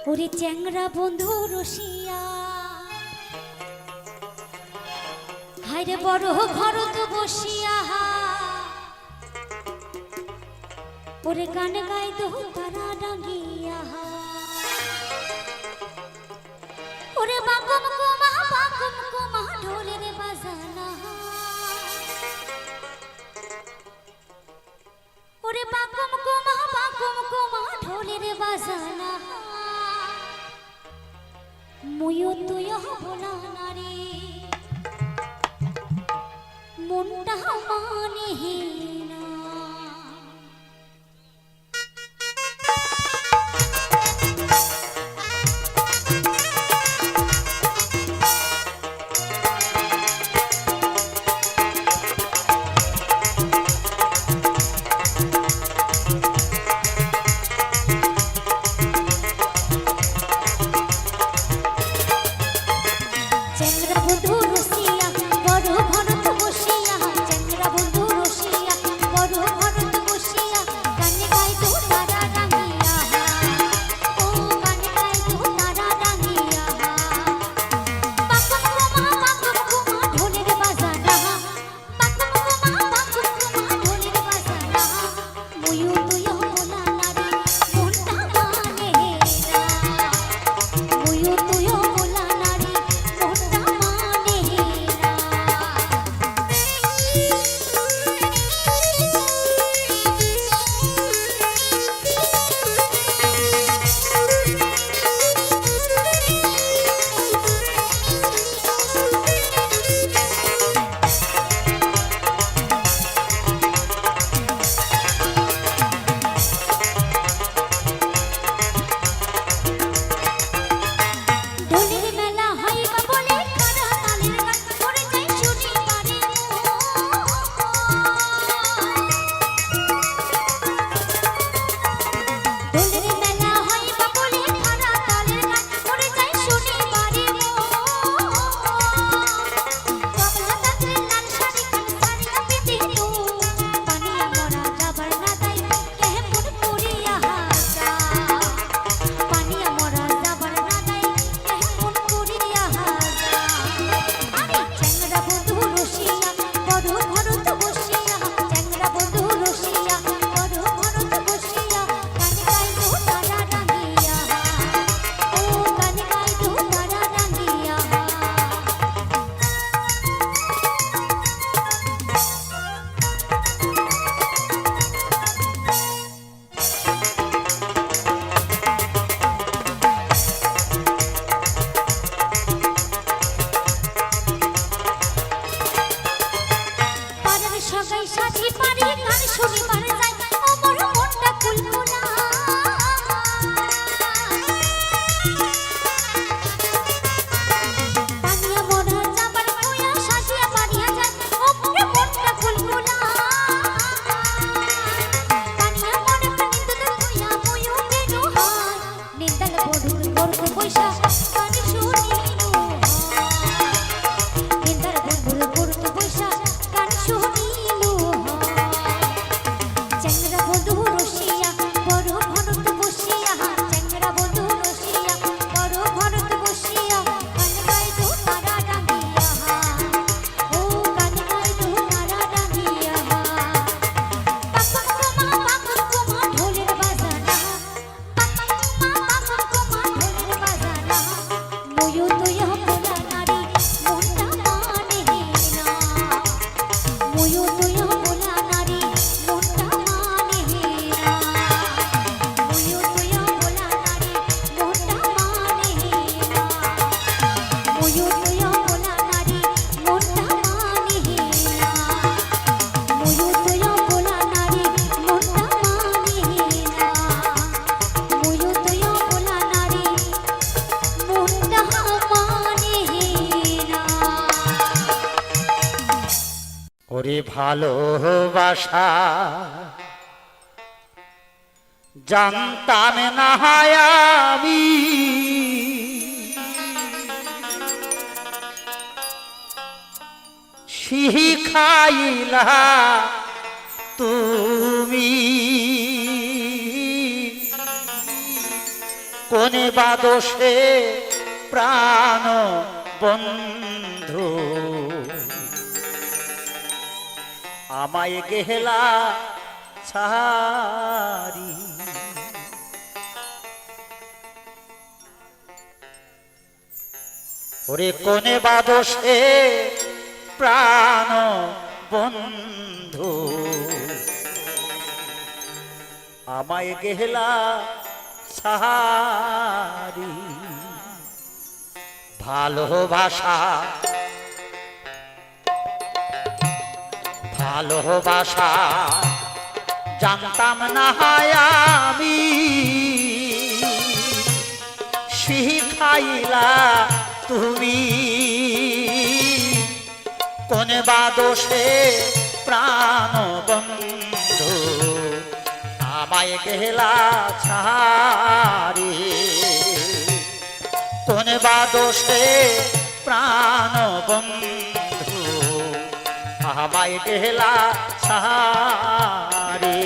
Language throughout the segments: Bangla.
ওরে চ্যাংরা বন্ধু রসিয়া হায়রে বড় ঘর তো বসিয়া ওরে গান গাই দো তারা ডাঙ্গিয়া ওরে বাকুম কুমা ঢোলের বাজানা ওরে বাকুম কুমা ঢোলের বাজানা মুয়ো তুয়ো ভোলা নারী মুন্ডা মানে না চ্যাংরা বন্ধু রসিয়া বড় ঘর তো বসিয়া চ্যাংরা বন্ধু রসিয়া বড় ঘর তো বসিয়া গান গাই দো তারা ডাঙ্গিয়া ও গান গাই দো তারা ডাঙ্গিয়া বাকুম কুমা ঢোলের বাজানা বাকুম কুমা ঢোলের বাজানা মুয়ো তুয়ো ভোলা নারী মনটা মানে না মুয়ো তুয়ো ভোলা নারী মনটা মানে না ঢোলের মেলা হইবা বলে কারা তালের গান করে যাই শুনি বারে ঢোলের মেলা হইবা বলে কারা তালের গান করে যাই শুনি বারে কমলা দাঁতের লাল শাড়ি কান সারিয়া পেতে তো পানিয়া মরা যাবার না তাই কেমন করিয়া হাসা পানিয়া মরা যাবার না তাই কেমন করিয়া হাসা আরে চ্যাংরা বন্ধু রসিয়া বড় ঘর তো বসিয়া চ্যাংরা বন্ধু রসিয়া বড় ঘর তো বসিয়া গান গাই দো তারা ডাঙ্গিয়া ও গান গাই দো তারা ডাঙ্গিয়া পাড়ার সবাই সাথী পারি গান শুনিবার যায় আমার মনটা কুলকুলা পানিয়া মরা যাবার কইয়া সাজিয়া পারিয়া যায় আমার মনটা কুলকুলা পানিয়া মরা নিন্দুদ কইয়া মুয়ো বেনু হয় নিন্দাল বড়ুর গর্ব পয়সা গান শুনিনু নিন্দার বন্ধুর গর্ব পয়সা গান শুনিনু চ্যাংরা বন্ধু রসিয়া বড় ঘর তো বসিয়া চ্যাংরা বন্ধু রসিয়া বড় ঘর তো বসিয়া গান গাই দো তারা ডাঙ্গিয়া ও গান গাই দো তারা ডাঙ্গিয়া বাকুম কুমা ঢোলের বাজানা বাকুম কুমা ঢোলের বাজানা মুয়ো তুয়ো ভোলা নারী মনটা মানে না মুয়ো তুয়ো ভোলা নারী মনটা মানে না মুয়ো তুয়ো ভোলা নারী মনটা মানে না মুয়ো তুয়ো ভোলা নারী মনটা মানে না মুয়ো তুয়ো ভোলা নারী মনটা মানে না মুয়ো তুয়ো ভোলা নারী মনটা মানে না ওরে ভালোবাসা জানতাম না আমি শিখাইলা তুমি কোনে বা দোষে প্রাণ বন্ধু আমায় গেহলা ছাড়ি। ওরে কোনে বা দোষে প্রাণ বন্ধু আমায় গেহলা ছাড়ি। ভালোবাসা ভালোবাসা জানতাম না আমি, শিখাইলা তুমি কোনে বা দোষে প্রাণ বন্ধু আমায় গেলা ছাড়ি। কোনে বা দোষে প্রাণ বন্ধু আমায় গেলা ছাড়ি।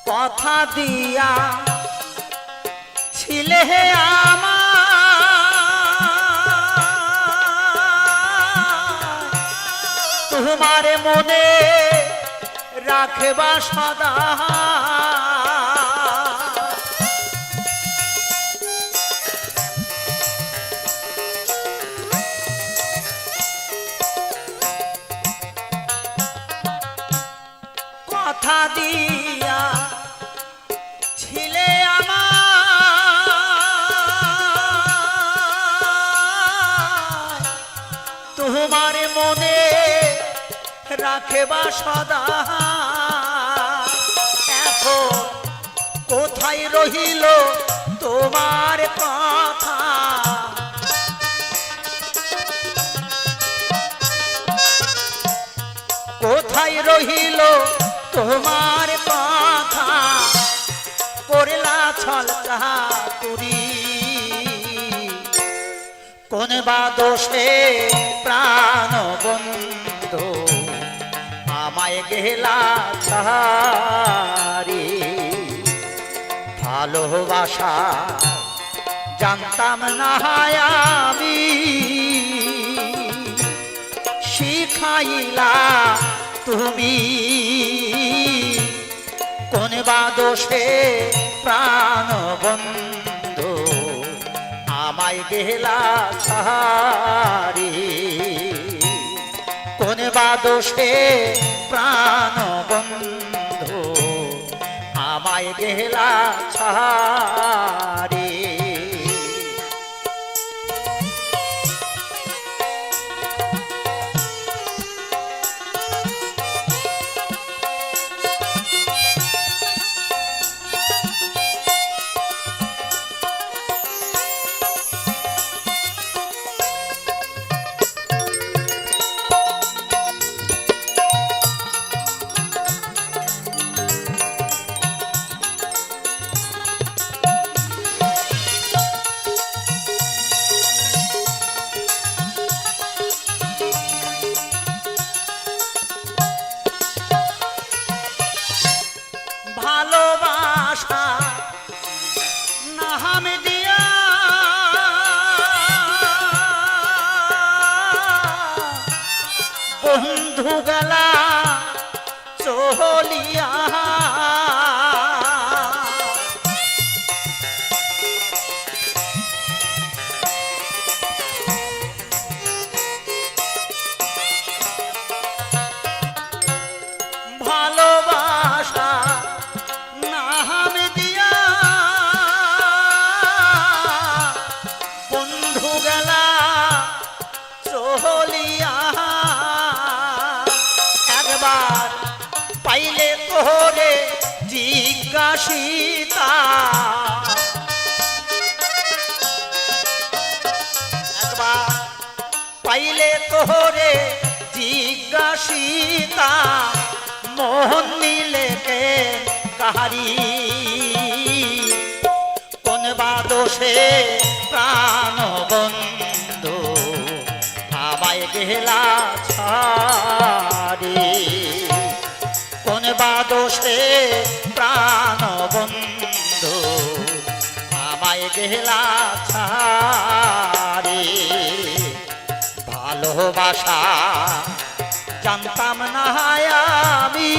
কথা দিয়া ছিলে আমার, তোমার মনে রাখবা সদা। কথা দিয়া ছিলে আমার, তোমার মনে রাখবা সদা। এখন কোথায় রহিল তোমার কথা, কোথায় রহিল তোমার কথা, করলা ছল চাতুরি। কোন বা দোষে প্রাণ বন্ধু আমায় গেলা ছাড়ি। ভালোবাসা জানতাম না আমি, শিখাইলা তুমি কোন বা দোষে প্রাণ বন্ধু আমায় গেলা ছাড়ি। কোন বা দোষে প্রাণ বন্ধু আমায় গেলা ছাড়ি। ভালোবাসা নাম দিয়া বন্ধু গলা চলিয়া, ভালোবাসা নাম দিয়া বন্ধু গলা বলিয়া একবার পাইলে তোরে জিজ্ঞাসিতা একবার পাইলে তোরে জিজ্ঞাসিতা মোহন নিলে কে কাহারি কোন বা দোষে প্রাণ বন্ধু আমায় গেলা ছাড়ি কোন বা দোষে প্রাণ বন্ধু আমায় গেলা ছাড়ি ভালোবাসা জানতাম না আমি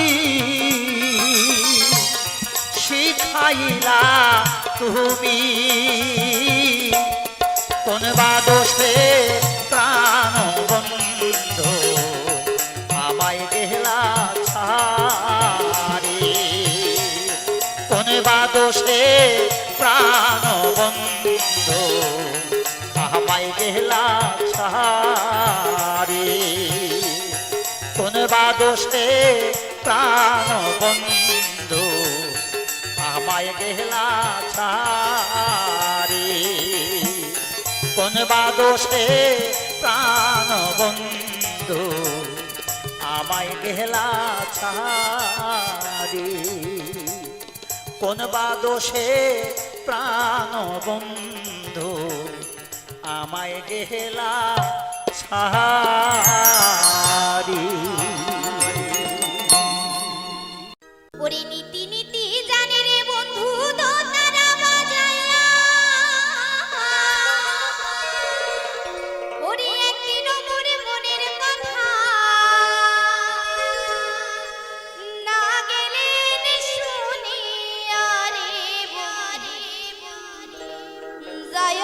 শিখাইলা তুমি কোন বা দোষে প্রাণ বন্ধু আমায় গেলা ছাড়ি কোন বা দোষে প্রাণ বন্ধু আমায় গেলা ছাড়ি কোন বা দোষে প্রাণ বন্ধু আমায় গেলা ছাড়ি কোন বা দোষে প্রাণ বন্ধু আমায় গেলা ছাড়ি কোন বা দোষে প্রাণ বন্ধু আমায় গেলা ছাড়ি ওরে নীতি নীতি জানে রে বন্ধু দোতারা বাজাইয়া ওরে একদিন মোরে মনের কথা না গেলে শুনিয়া রে যায়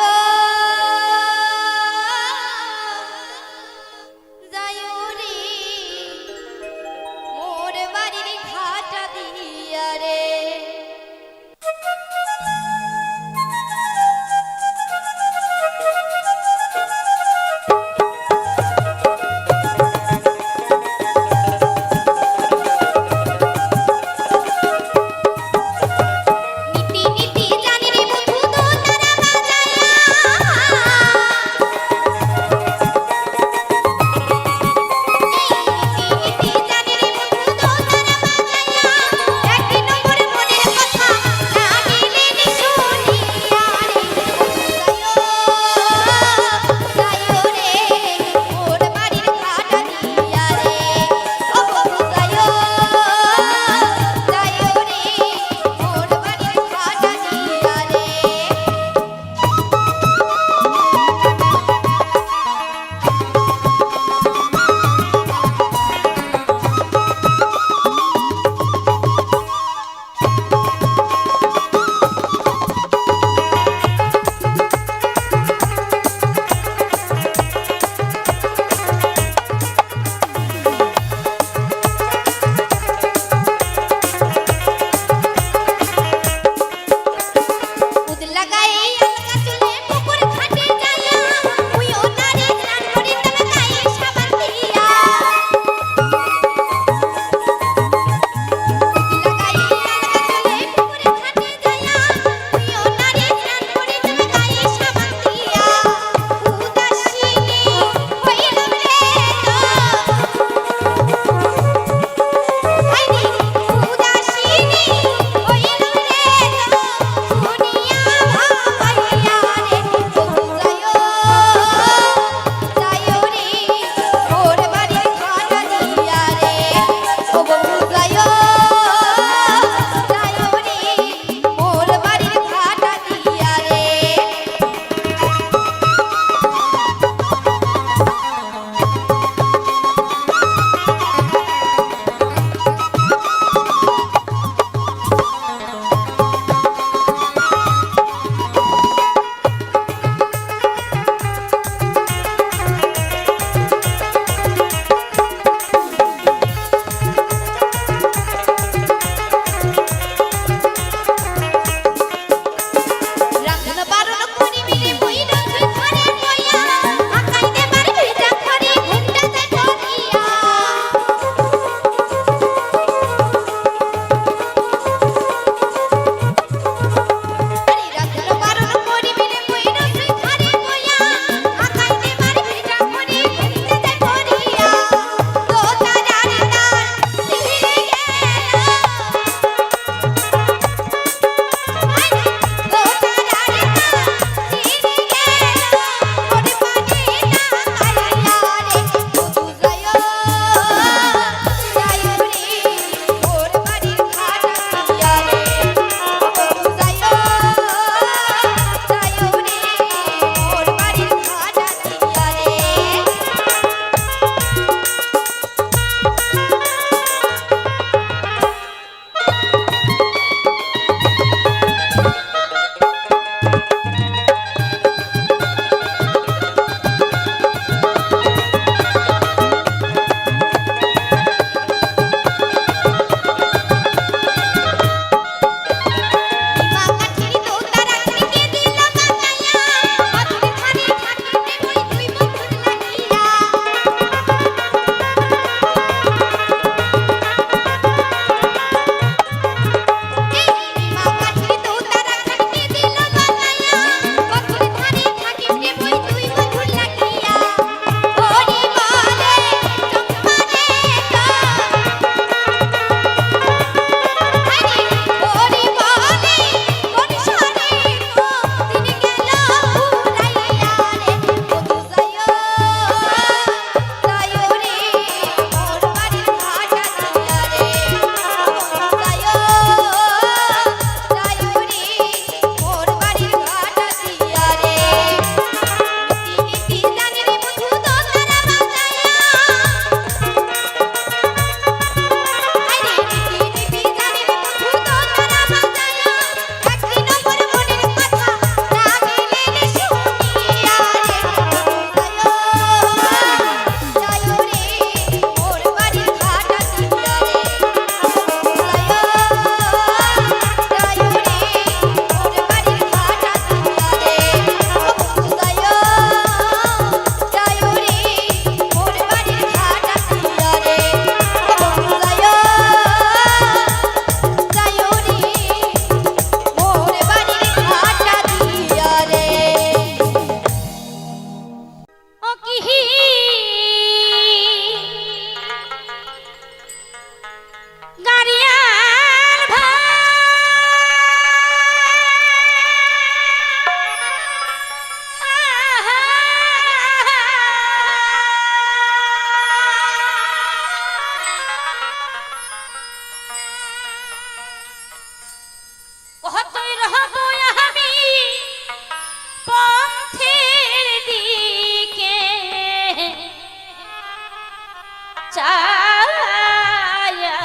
চায়া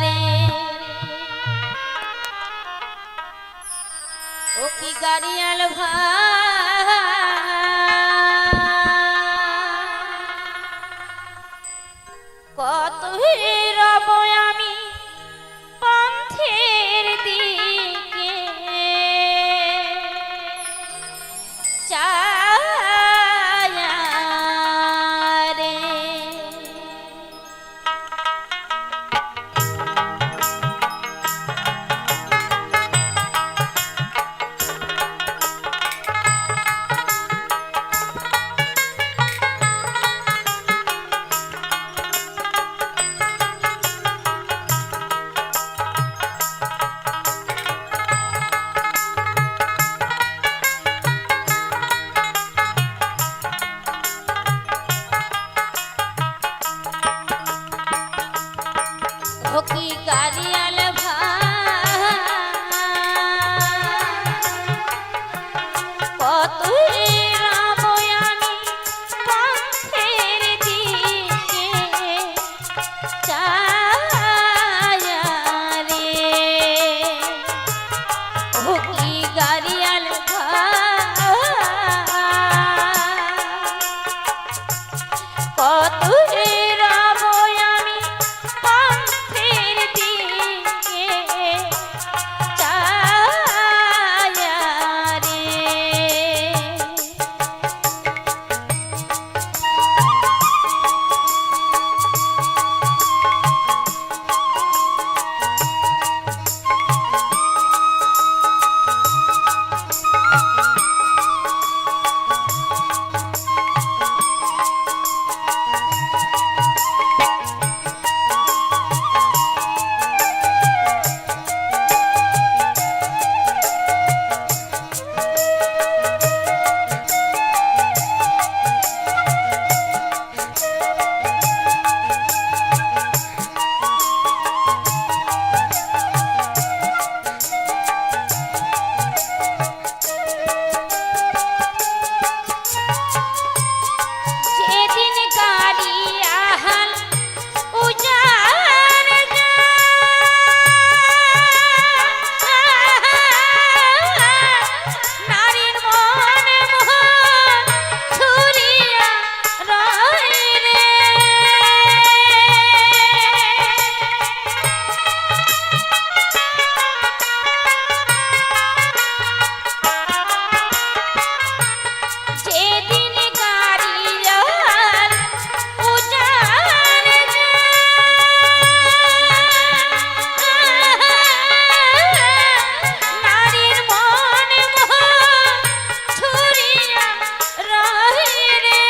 রে ও কি গাড়িয়াল ভাই কত রব আমি পন্থের দিকে চায়া রে কি গাড়িয়াল ভাই কত রব আমি পন্থের দিকে চায়া রে ও কি গাড়িয়াল ভাই কত রব আমি পন্থের দিকে চায়া রে যেদিন গাড়ি আহাল উজার নারীর মনে মোহন ছুরিয়া রয় রে যেদিন গাড়িয়াল উজার নারীর মনে মোহন ছুরিয়া রয় রে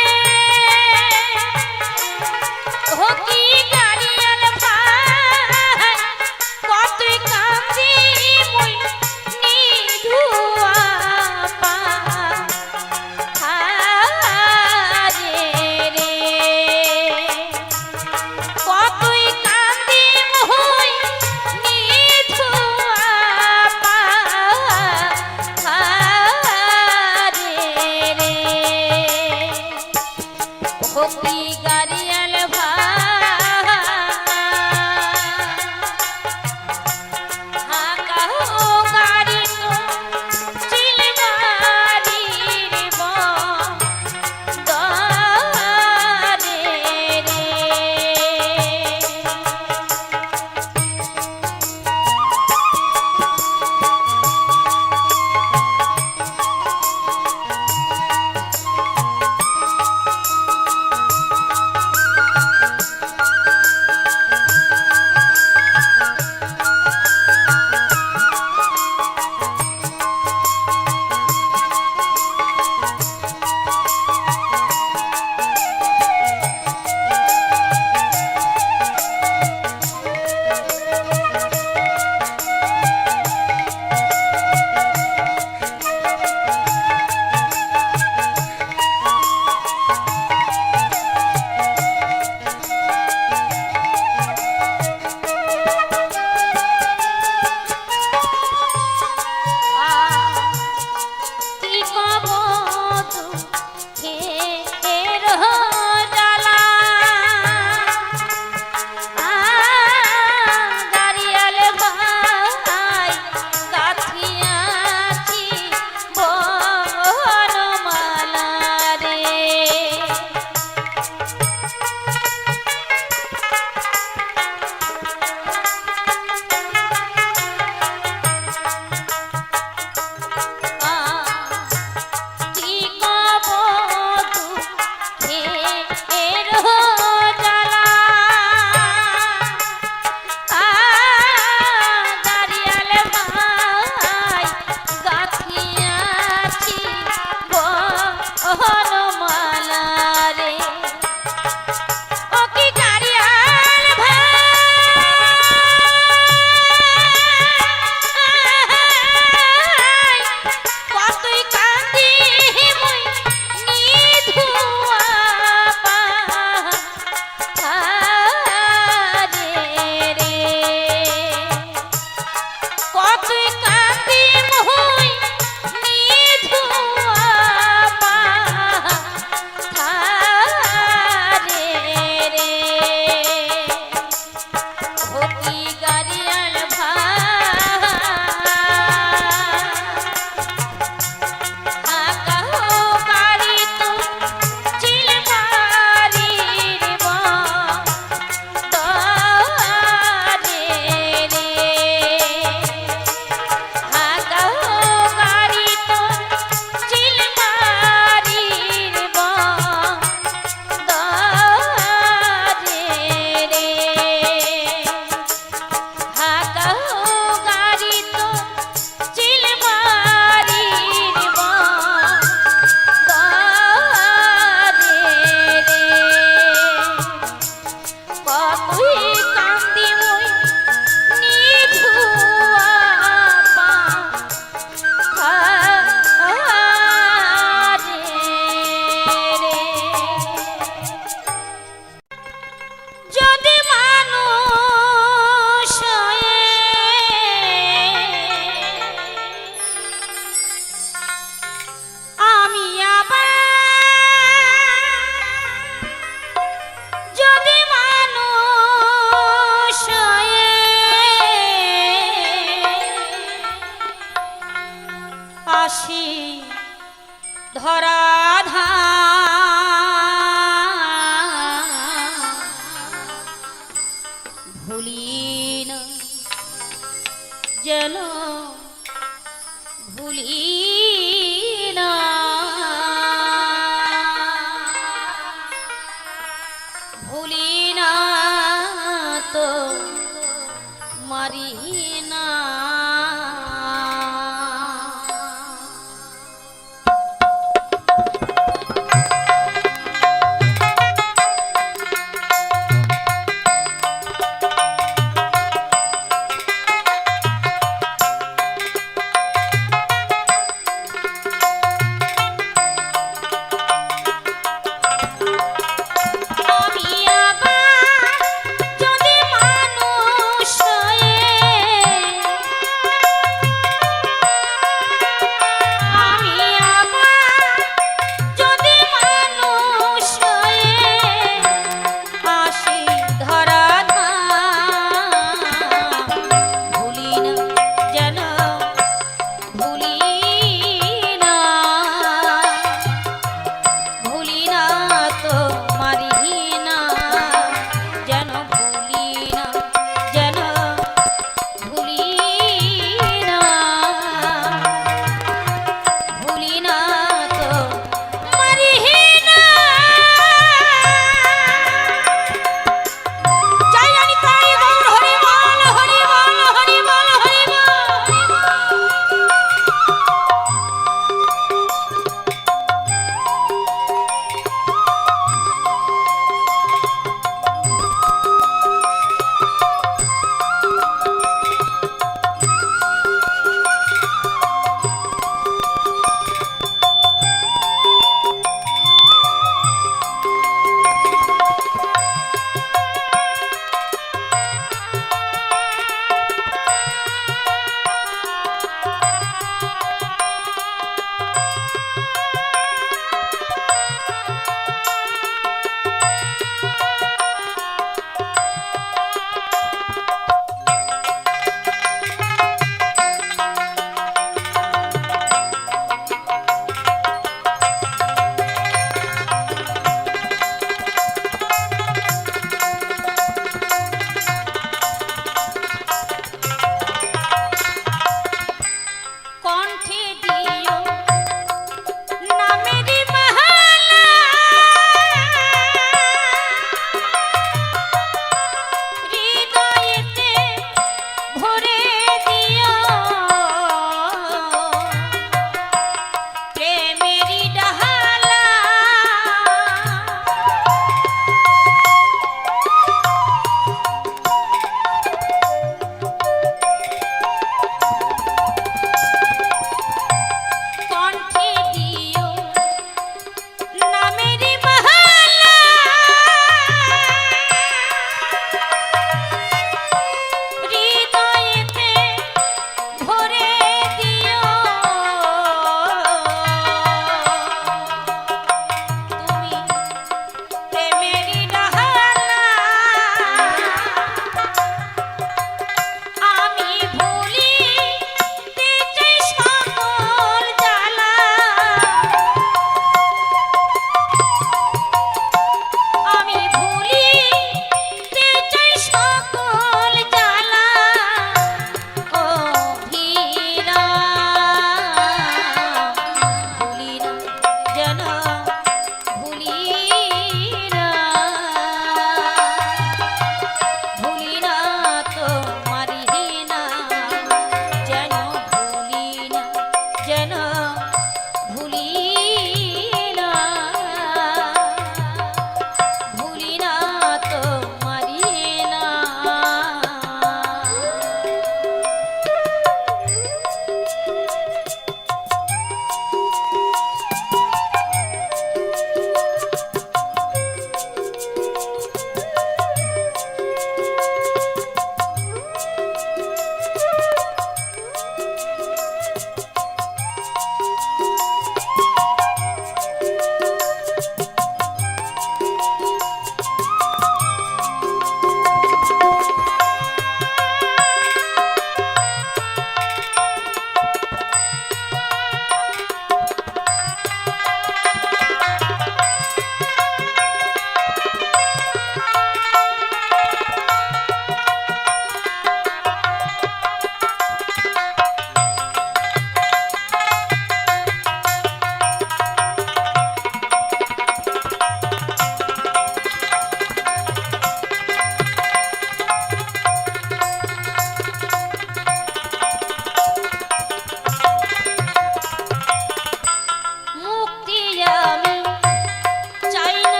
ও কি গাড়িয়াল ভাই কতই কান্দি মুই নিধুয়া পা হারে রে কতই কান্দি মুই নিধুয়া পা হারে রে ও কি গাড়িয়াল ভাই হাকা ও গাড়ি তো চিলমারির বন্দরে রে যেন ভুলি না, ভুলি না তো মারি না।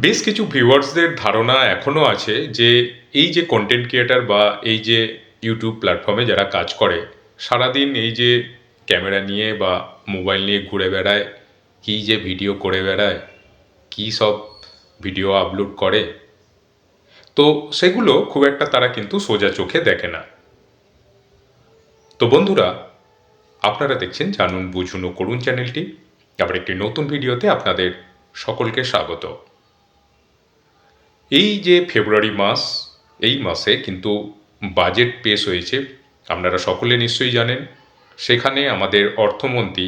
বেশ কিছু ভিউয়ার্সদের ধারণা এখনও আছে যে এই যে কন্টেন্ট ক্রিয়েটার বা এই যে ইউটিউব প্ল্যাটফর্মে যারা কাজ করে, সারাদিন এই যে ক্যামেরা নিয়ে বা মোবাইল নিয়ে ঘুরে বেড়ায়, কী যে ভিডিও করে বেড়ায়, কী সব ভিডিও আপলোড করে, তো সেগুলো খুব একটা তারা কিন্তু সোজা চোখে দেখে না। তো বন্ধুরা, আপনারা দেখছেন জানুন বুঝুন ও করুন চ্যানেলটি। আবার একটি নতুন ভিডিওতে আপনাদের সকলকে স্বাগত। এই যে ফেব্রুয়ারি মাস, এই মাসে কিন্তু বাজেট পেশ হয়েছে, আপনারা সকলে নিশ্চয়ই জানেন। সেখানে আমাদের অর্থমন্ত্রী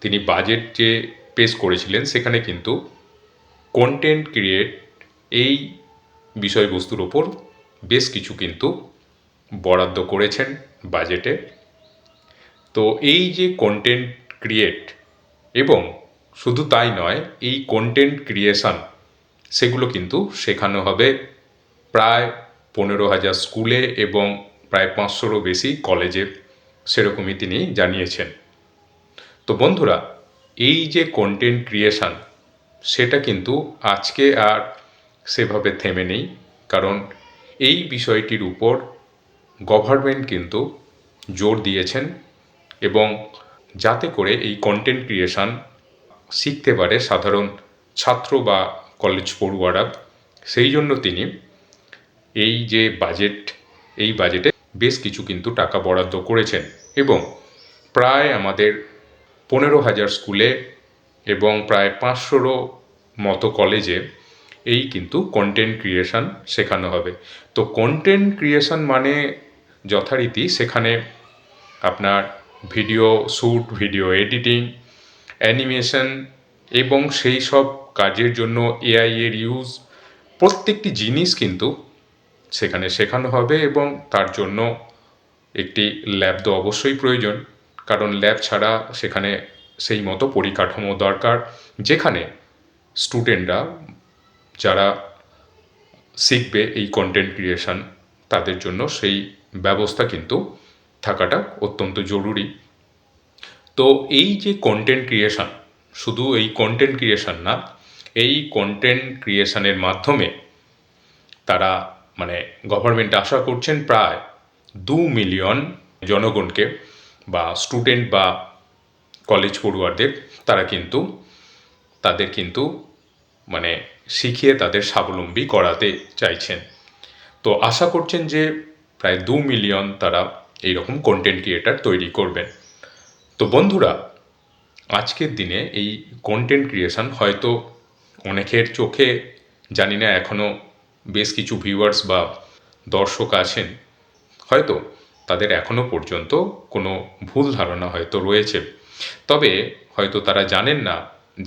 তিনি বাজেট যে পেশ করেছিলেন, সেখানে কিন্তু কন্টেন্ট ক্রিয়েট এই বিষয়বস্তুর ওপর বেশ কিছু কিন্তু বরাদ্দ করেছেন বাজেটে। তো এই যে কন্টেন্ট ক্রিয়েট এবং শুধু তাই নয়, এই কন্টেন্ট ক্রিয়েশন সেগুলো কিন্তু শেখানো হবে প্রায় 15,000 স্কুলে এবং প্রায় 500-রও বেশি কলেজে, সেরকমই তিনি জানিয়েছেন। তো বন্ধুরা, এই যে কন্টেন্ট ক্রিয়েশন সেটা কিন্তু আজকে আর সেভাবে থেমে নেই, কারণ এই বিষয়টির উপর গভর্নমেন্ট কিন্তু জোর দিয়েছেন এবং যাতে করে এই কন্টেন্ট ক্রিয়েশন শিখতে পারে সাধারণ ছাত্র বা কলেজ পড়ুয়ারা, সেই জন্য তিনি এই যে বাজেট, এই বাজেটে বেশ কিছু কিন্তু টাকা বরাদ্দ করেছেন এবং প্রায় আমাদের 15,000 স্কুলে এবং প্রায় 500-রও মতো কলেজে এই কিন্তু কন্টেন্ট ক্রিয়েশন শেখানো হবে। তো কন্টেন্ট ক্রিয়েশন মানে যথারীতি সেখানে আপনার video shoot, video editing, animation এবং সেই সব কাজের জন্য এআই এর ইউজ, প্রত্যেকটি জিনিস কিন্তু সেখানে শেখানো হবে এবং তার জন্য একটি ল্যাব তো অবশ্যই প্রয়োজন, কারণ ল্যাব ছাড়া সেখানে সেই মতো পরিকাঠামো দরকার, যেখানে স্টুডেন্টরা যারা শিখবে এই কন্টেন্ট ক্রিয়েশন তাদের জন্য সেই ব্যবস্থা কিন্তু থাকাটা অত্যন্ত জরুরি। তো এই যে কন্টেন্ট ক্রিয়েশন, শুধু এই কন্টেন্ট ক্রিয়েশন না, এই কন্টেন্ট ক্রিয়েশনের মাধ্যমে তারা মানে গভর্নমেন্ট আশা করছেন প্রায় 2 মিলিয়ন জনগণকে বা স্টুডেন্ট বা কলেজ পড়ুয়াদের তাদের কিন্তু মানে শিখিয়ে তাদের স্বাবলম্বী করাতে চাইছেন। তো আশা করছেন যে প্রায় 2 মিলিয়ন তারা এইরকম কন্টেন্ট ক্রিয়েটার তৈরি করবেন। তো বন্ধুরা, আজকের দিনে এই কন্টেন্ট ক্রিয়েশন হয়তো অনেকের চোখে, জানি না এখনও বেশ কিছু ভিউয়ার্স বা দর্শক আছেন, হয়তো তাদের এখনও পর্যন্ত কোনো ভুল ধারণা হয়তো রয়েছে। তবে হয়তো তারা জানেন না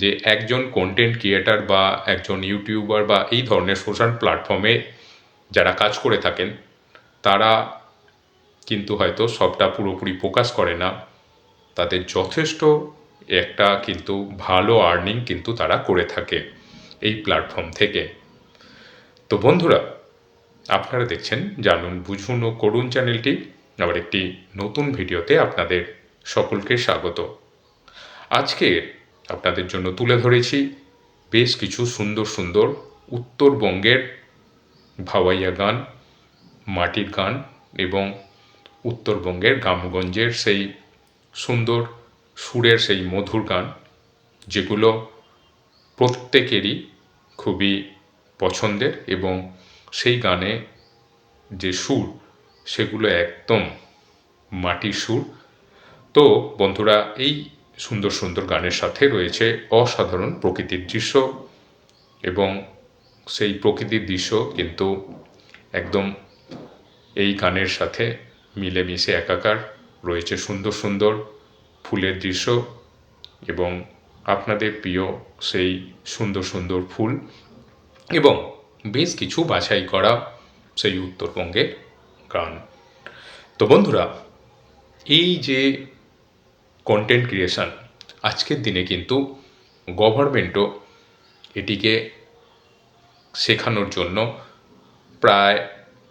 যে একজন কন্টেন্ট ক্রিয়েটার বা একজন ইউটিউবার বা এই ধরনের সোশ্যাল প্ল্যাটফর্মে যারা কাজ করে থাকেন, তারা কিন্তু হয়তো সবটা পুরোপুরি প্রকাশ করে না। তাদের যথেষ্ট একটা কিন্তু ভালো আর্নিং কিন্তু তারা করে থাকে এই প্ল্যাটফর্ম থেকে। তো বন্ধুরা, আপনারা দেখছেন জানুন বুঝুন ও করুন চ্যানেলটি। আবার একটি নতুন ভিডিওতে আপনাদের সকলকে স্বাগত। আজকে আপনাদের জন্য তুলে ধরেছি বেশ কিছু সুন্দর সুন্দর উত্তরবঙ্গের ভাওয়াইয়া গান, মাটির গান এবং উত্তরবঙ্গের গ্রামগঞ্জের সেই সুন্দর সুরের সেই মধুর গান, যেগুলো প্রত্যেকেরই খুবই পছন্দের এবং সেই গানে যে সুর, সেগুলো একদম মাটির সুর। তো বন্ধুরা, এই সুন্দর সুন্দর গানের সাথে রয়েছে অসাধারণ প্রকৃতির দৃশ্য এবং সেই প্রকৃতির দৃশ্য কিন্তু একদম এই গানের সাথে মিলেমিশে একাকার। রয়েছে সুন্দর সুন্দর ফুলের দৃশ্য এবং আপনাদের প্রিয় সেই সুন্দর সুন্দর ফুল এবং বেশ কিছু বাছাই করা সেই উত্তরবঙ্গের গান। তো বন্ধুরা, এই যে কন্টেন্ট ক্রিয়েশন, আজকের দিনে কিন্তু গভর্নমেন্টও এটিকে শেখানোর জন্য প্রায়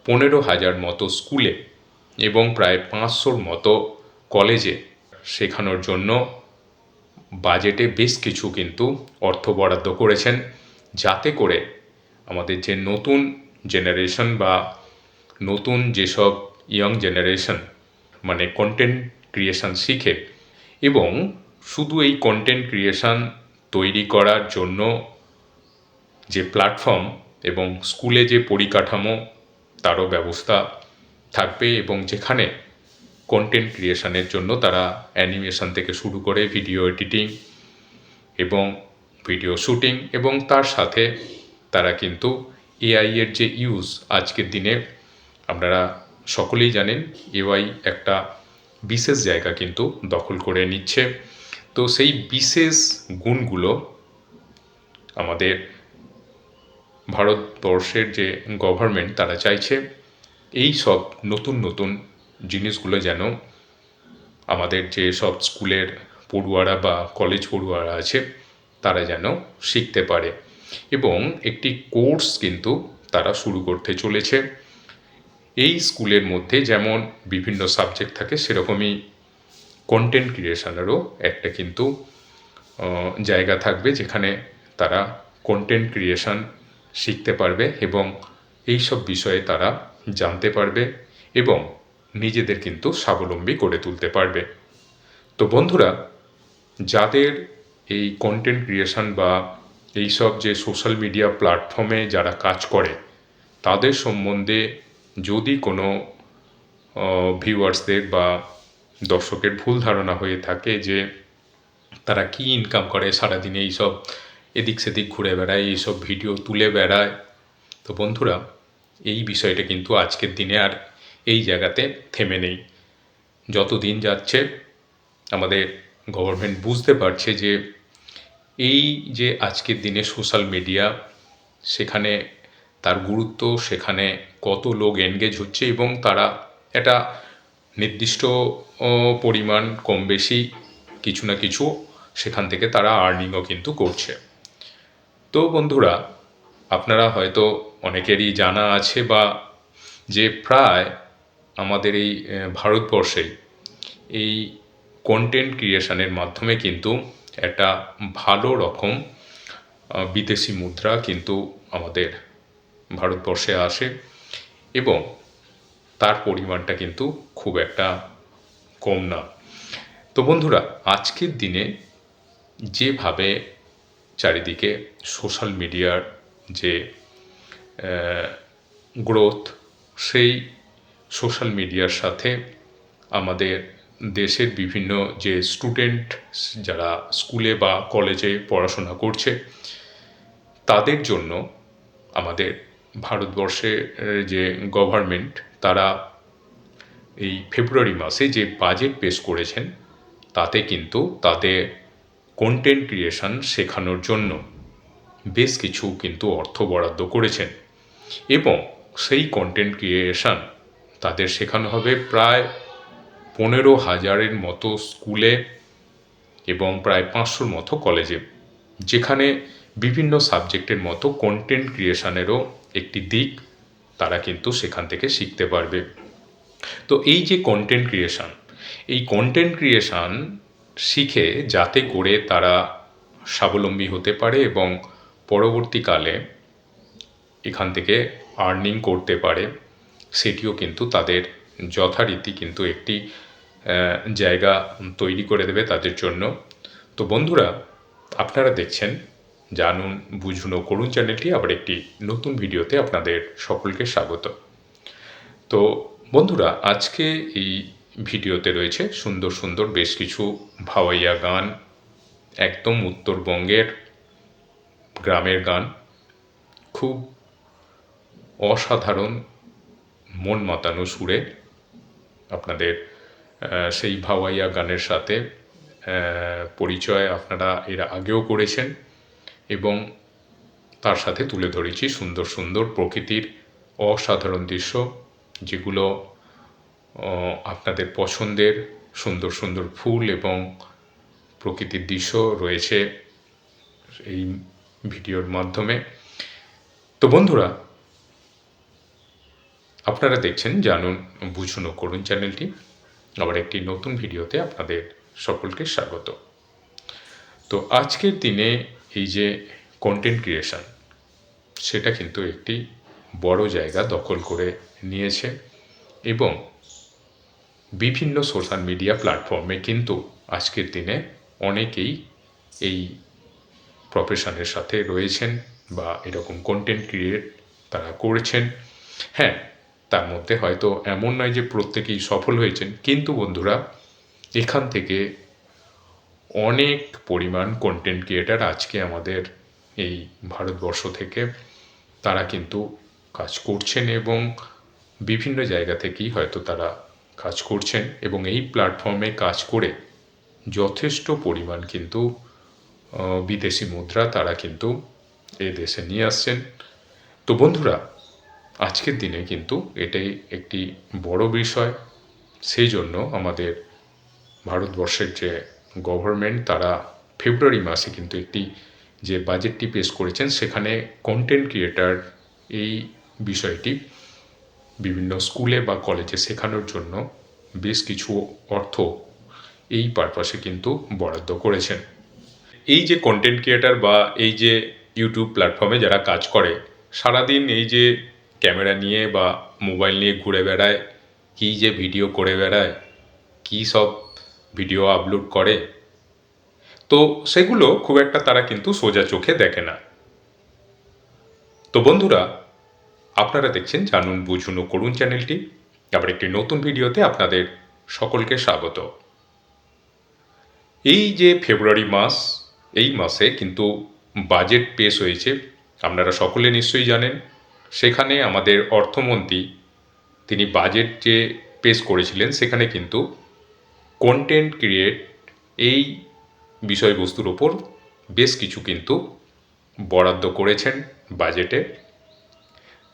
15,000 মতো স্কুলে এবং প্রায় 500-র মতো কলেজে শেখানোর জন্য বাজেটে বেশ কিছু কিন্তু অর্থ বরাদ্দ করেছেন, যাতে করে আমাদের যে নতুন জেনারেশন বা নতুন যেসব ইয়ং জেনারেশন মানে কন্টেন্ট ক্রিয়েশন শিখে এবং শুধু এই কন্টেন্ট ক্রিয়েশন তৈরি করার জন্য যে প্ল্যাটফর্ম এবং স্কুলে যে পরিকাঠামো তারও ব্যবস্থা থাকবে এবং যেখানে কন্টেন্ট ক্রিয়েশনের জন্য তারা অ্যানিমেশন থেকে শুরু করে ভিডিও এডিটিং এবং ভিডিও শুটিং এবং তার সাথে তারা কিন্তু এআই এর যে ইউজ আজকের দিনে আপনারা সকলেই জানেন এআই একটা বিশেষ জায়গা কিন্তু দখল করে নিচ্ছে। তো সেই বিশেষ গুণগুলো আমাদের ভারতবর্ষের যে গভর্নমেন্ট তারা চাইছে এই সব নতুন নতুন জিনিসগুলো যেন আমাদের যে সব স্কুলের পড়ুয়ারা বা কলেজ পড়ুয়ারা আছে তারা যেন শিখতে পারে এবং একটি কোর্স কিন্তু তারা শুরু করতে চলেছে। এই স্কুলের মধ্যে যেমন বিভিন্ন সাবজেক্ট থাকে সেরকমই কন্টেন্ট ক্রিয়েশনেরও একটা কিন্তু জায়গা থাকবে যেখানে তারা কন্টেন্ট ক্রিয়েশন শিখতে পারবে এবং এই সব বিষয়ে তারা জানতে পারবে এবং নিজেদের কিন্তু স্বাবলম্বী করে তুলতে পারবে। তো বন্ধুরা, যাদের এই কন্টেন্ট ক্রিয়েশন বা এই সব যে সোশ্যাল মিডিয়া প্ল্যাটফর্মে যারা কাজ করে তাদের সম্বন্ধে যদি কোনো ভিউয়ার্সদের বা দর্শকের ভুল ধারণা হয়ে থাকে যে তারা কি ইনকাম করে সারাদিনে এইসব এদিক সেদিক ঘুরে বেড়ায়, এইসব ভিডিও তুলে বেড়ায়, তো বন্ধুরা এই বিষয়টা কিন্তু আজকের দিনে আর এই জায়গাতে থেমে নেই। যত দিন যাচ্ছে আমাদের গভর্নমেন্ট বুঝতে পারছে যে এই যে আজকের দিনে সোশ্যাল মিডিয়া সেখানে তার গুরুত্ব, সেখানে কত লোক এনগেজ হচ্ছে এবং তারা একটা নির্দিষ্ট পরিমাণ কম বেশি কিছু না কিছু সেখান থেকে তারা আর্নিংও কিন্তু করছে। তো বন্ধুরা, আপনারা হয়তো অনেকেরই জানা আছে বা যে প্রায় আমাদের এই ভারতবর্ষে এই কন্টেন্ট ক্রিয়েশনের মাধ্যমে কিন্তু একটা ভালো রকম বিদেশি মুদ্রা কিন্তু আমাদের ভারতবর্ষে আসে এবং তার পরিমাণটা কিন্তু খুব একটা কম না। তো বন্ধুরা, আজকের দিনে যেভাবে চারিদিকে সোশ্যাল মিডিয়ার যে গ্রোথ, সেই সোশ্যাল মিডিয়ার সাথে আমাদের দেশের বিভিন্ন যে স্টুডেন্ট যারা স্কুলে বা কলেজে পড়াশোনা করছে তাদের জন্য আমাদের ভারতবর্ষের যে গভর্নমেন্ট তারা এই ফেব্রুয়ারি মাসে যে বাজেট পেশ করেছেন তাতে কিন্তু তাদের কন্টেন্ট ক্রিয়েশন শেখানোর জন্য বেশ কিছু কিন্তু অর্থ বরাদ্দ করেছেন এবং সেই কন্টেন্ট ক্রিয়েশন তাদের শেখানো হবে প্রায় 15,000-এর মতো স্কুলে এবং প্রায় 500-র মতো কলেজে, যেখানে বিভিন্ন সাবজেক্টের মতো কন্টেন্ট ক্রিয়েশনেরও একটি দিক তারা কিন্তু সেখান থেকে শিখতে পারবে। তো এই যে কন্টেন্ট ক্রিয়েশন, এই কন্টেন্ট ক্রিয়েশন শিখে যাতে করে তারা স্বাবলম্বী হতে পারে এবং পরবর্তীকালে এখান থেকে আর্নিং করতে পারে, সেটিও কিন্তু তাদের যথারীতি কিন্তু একটি জায়গা তৈরি করে দেবে তাদের জন্য। তো বন্ধুরা, আপনারা দেখছেন জানুন বুঝুন ও করুন চ্যানেলটি আবার একটি নতুন ভিডিওতে আপনাদের সকলকে স্বাগত। তো বন্ধুরা, আজকে এই ভিডিওতে রয়েছে সুন্দর সুন্দর বেশ কিছু ভাওয়াইয়া গান, একদম উত্তরবঙ্গের গ্রামের গান, খুব অসাধারণ মন মাতানো সুরে আপনাদের সেই ভাওয়াইয়া গানের সাথে পরিচয় আপনারা এর আগেও করেছেন এবং তার সাথে তুলে ধরেছি সুন্দর সুন্দর প্রকৃতির অসাধারণ দৃশ্য, যেগুলো আপনাদের পছন্দের সুন্দর সুন্দর ফুল এবং প্রকৃতির দৃশ্য রয়েছে এই ভিডিওর মাধ্যমে। তো বন্ধুরা, আপনারা দেখছেন জানুন বুঝুন ও করুন চ্যানেলটি আবার একটি নতুন ভিডিওতে আপনাদের সকলকে স্বাগত। তো আজকের দিনে এই যে কন্টেন্ট ক্রিয়েশন, সেটা কিন্তু একটি বড় জায়গা দখল করে নিয়েছে এবং বিভিন্ন সোশ্যাল মিডিয়া প্ল্যাটফর্মে কিন্তু আজকের দিনে অনেকেই এই প্রফেশনের সাথে রয়েছেন বা এরকম কন্টেন্ট ক্রিয়েট তারা করেছেন। হ্যাঁ, তার মধ্যে হয়তো এমন নয় যে প্রত্যেকেই সফল হয়েছেন, কিন্তু বন্ধুরা এখান থেকে অনেক পরিমাণ কন্টেন্ট ক্রিয়েটার আজকে আমাদের এই ভারতবর্ষ থেকে তারা কিন্তু কাজ করছেন এবং বিভিন্ন জায়গা থেকেই হয়তো তারা কাজ করছেন এবং এই প্ল্যাটফর্মে কাজ করে যথেষ্ট পরিমাণ কিন্তু বিদেশি মুদ্রা তারা কিন্তু এ দেশে নিয়ে আসছেন। তো বন্ধুরা আজকের দিনে কিন্তু এটাই একটি বড় বিষয়। সেই জন্য আমাদের ভারতবর্ষের যে গভর্নমেন্ট তারা ফেব্রুয়ারি মাসে কিন্তু একটি যে বাজেটটি পেশ করেছেন সেখানে কন্টেন্ট ক্রিয়েটার এই বিষয়টি বিভিন্ন স্কুলে বা কলেজে শেখানোর জন্য বেশ কিছু অর্থ এই পারপাসে কিন্তু বরাদ্দ করেছেন। এই যে কন্টেন্ট ক্রিয়েটার বা এই যে ইউটিউব প্ল্যাটফর্মে যারা কাজ করে সারাদিন এই যে ক্যামেরা নিয়ে বা মোবাইল নিয়ে ঘুরে বেড়ায়, কী যে ভিডিও করে বেড়ায়, কী সব ভিডিও আপলোড করে, তো সেগুলো খুব একটা তারা কিন্তু সোজা চোখে দেখে না। তো বন্ধুরা আপনারা দেখছেন জানুন বুঝুন ও করুন চ্যানেলটি। আবার একটি নতুন ভিডিওতে আপনাদের সকলকে স্বাগত। এই যে ফেব্রুয়ারি মাস, এই মাসে কিন্তু বাজেট পেশ হয়েছে, আপনারা সকলে নিশ্চয়ই জানেন। সেখানে আমাদের অর্থমন্ত্রী তিনি বাজেট যে পেশ করেছিলেন সেখানে কিন্তু কন্টেন্ট ক্রিয়েট এই বিষয়বস্তুর ওপর বেশ কিছু কিন্তু বরাদ্দ করেছেন বাজেটে।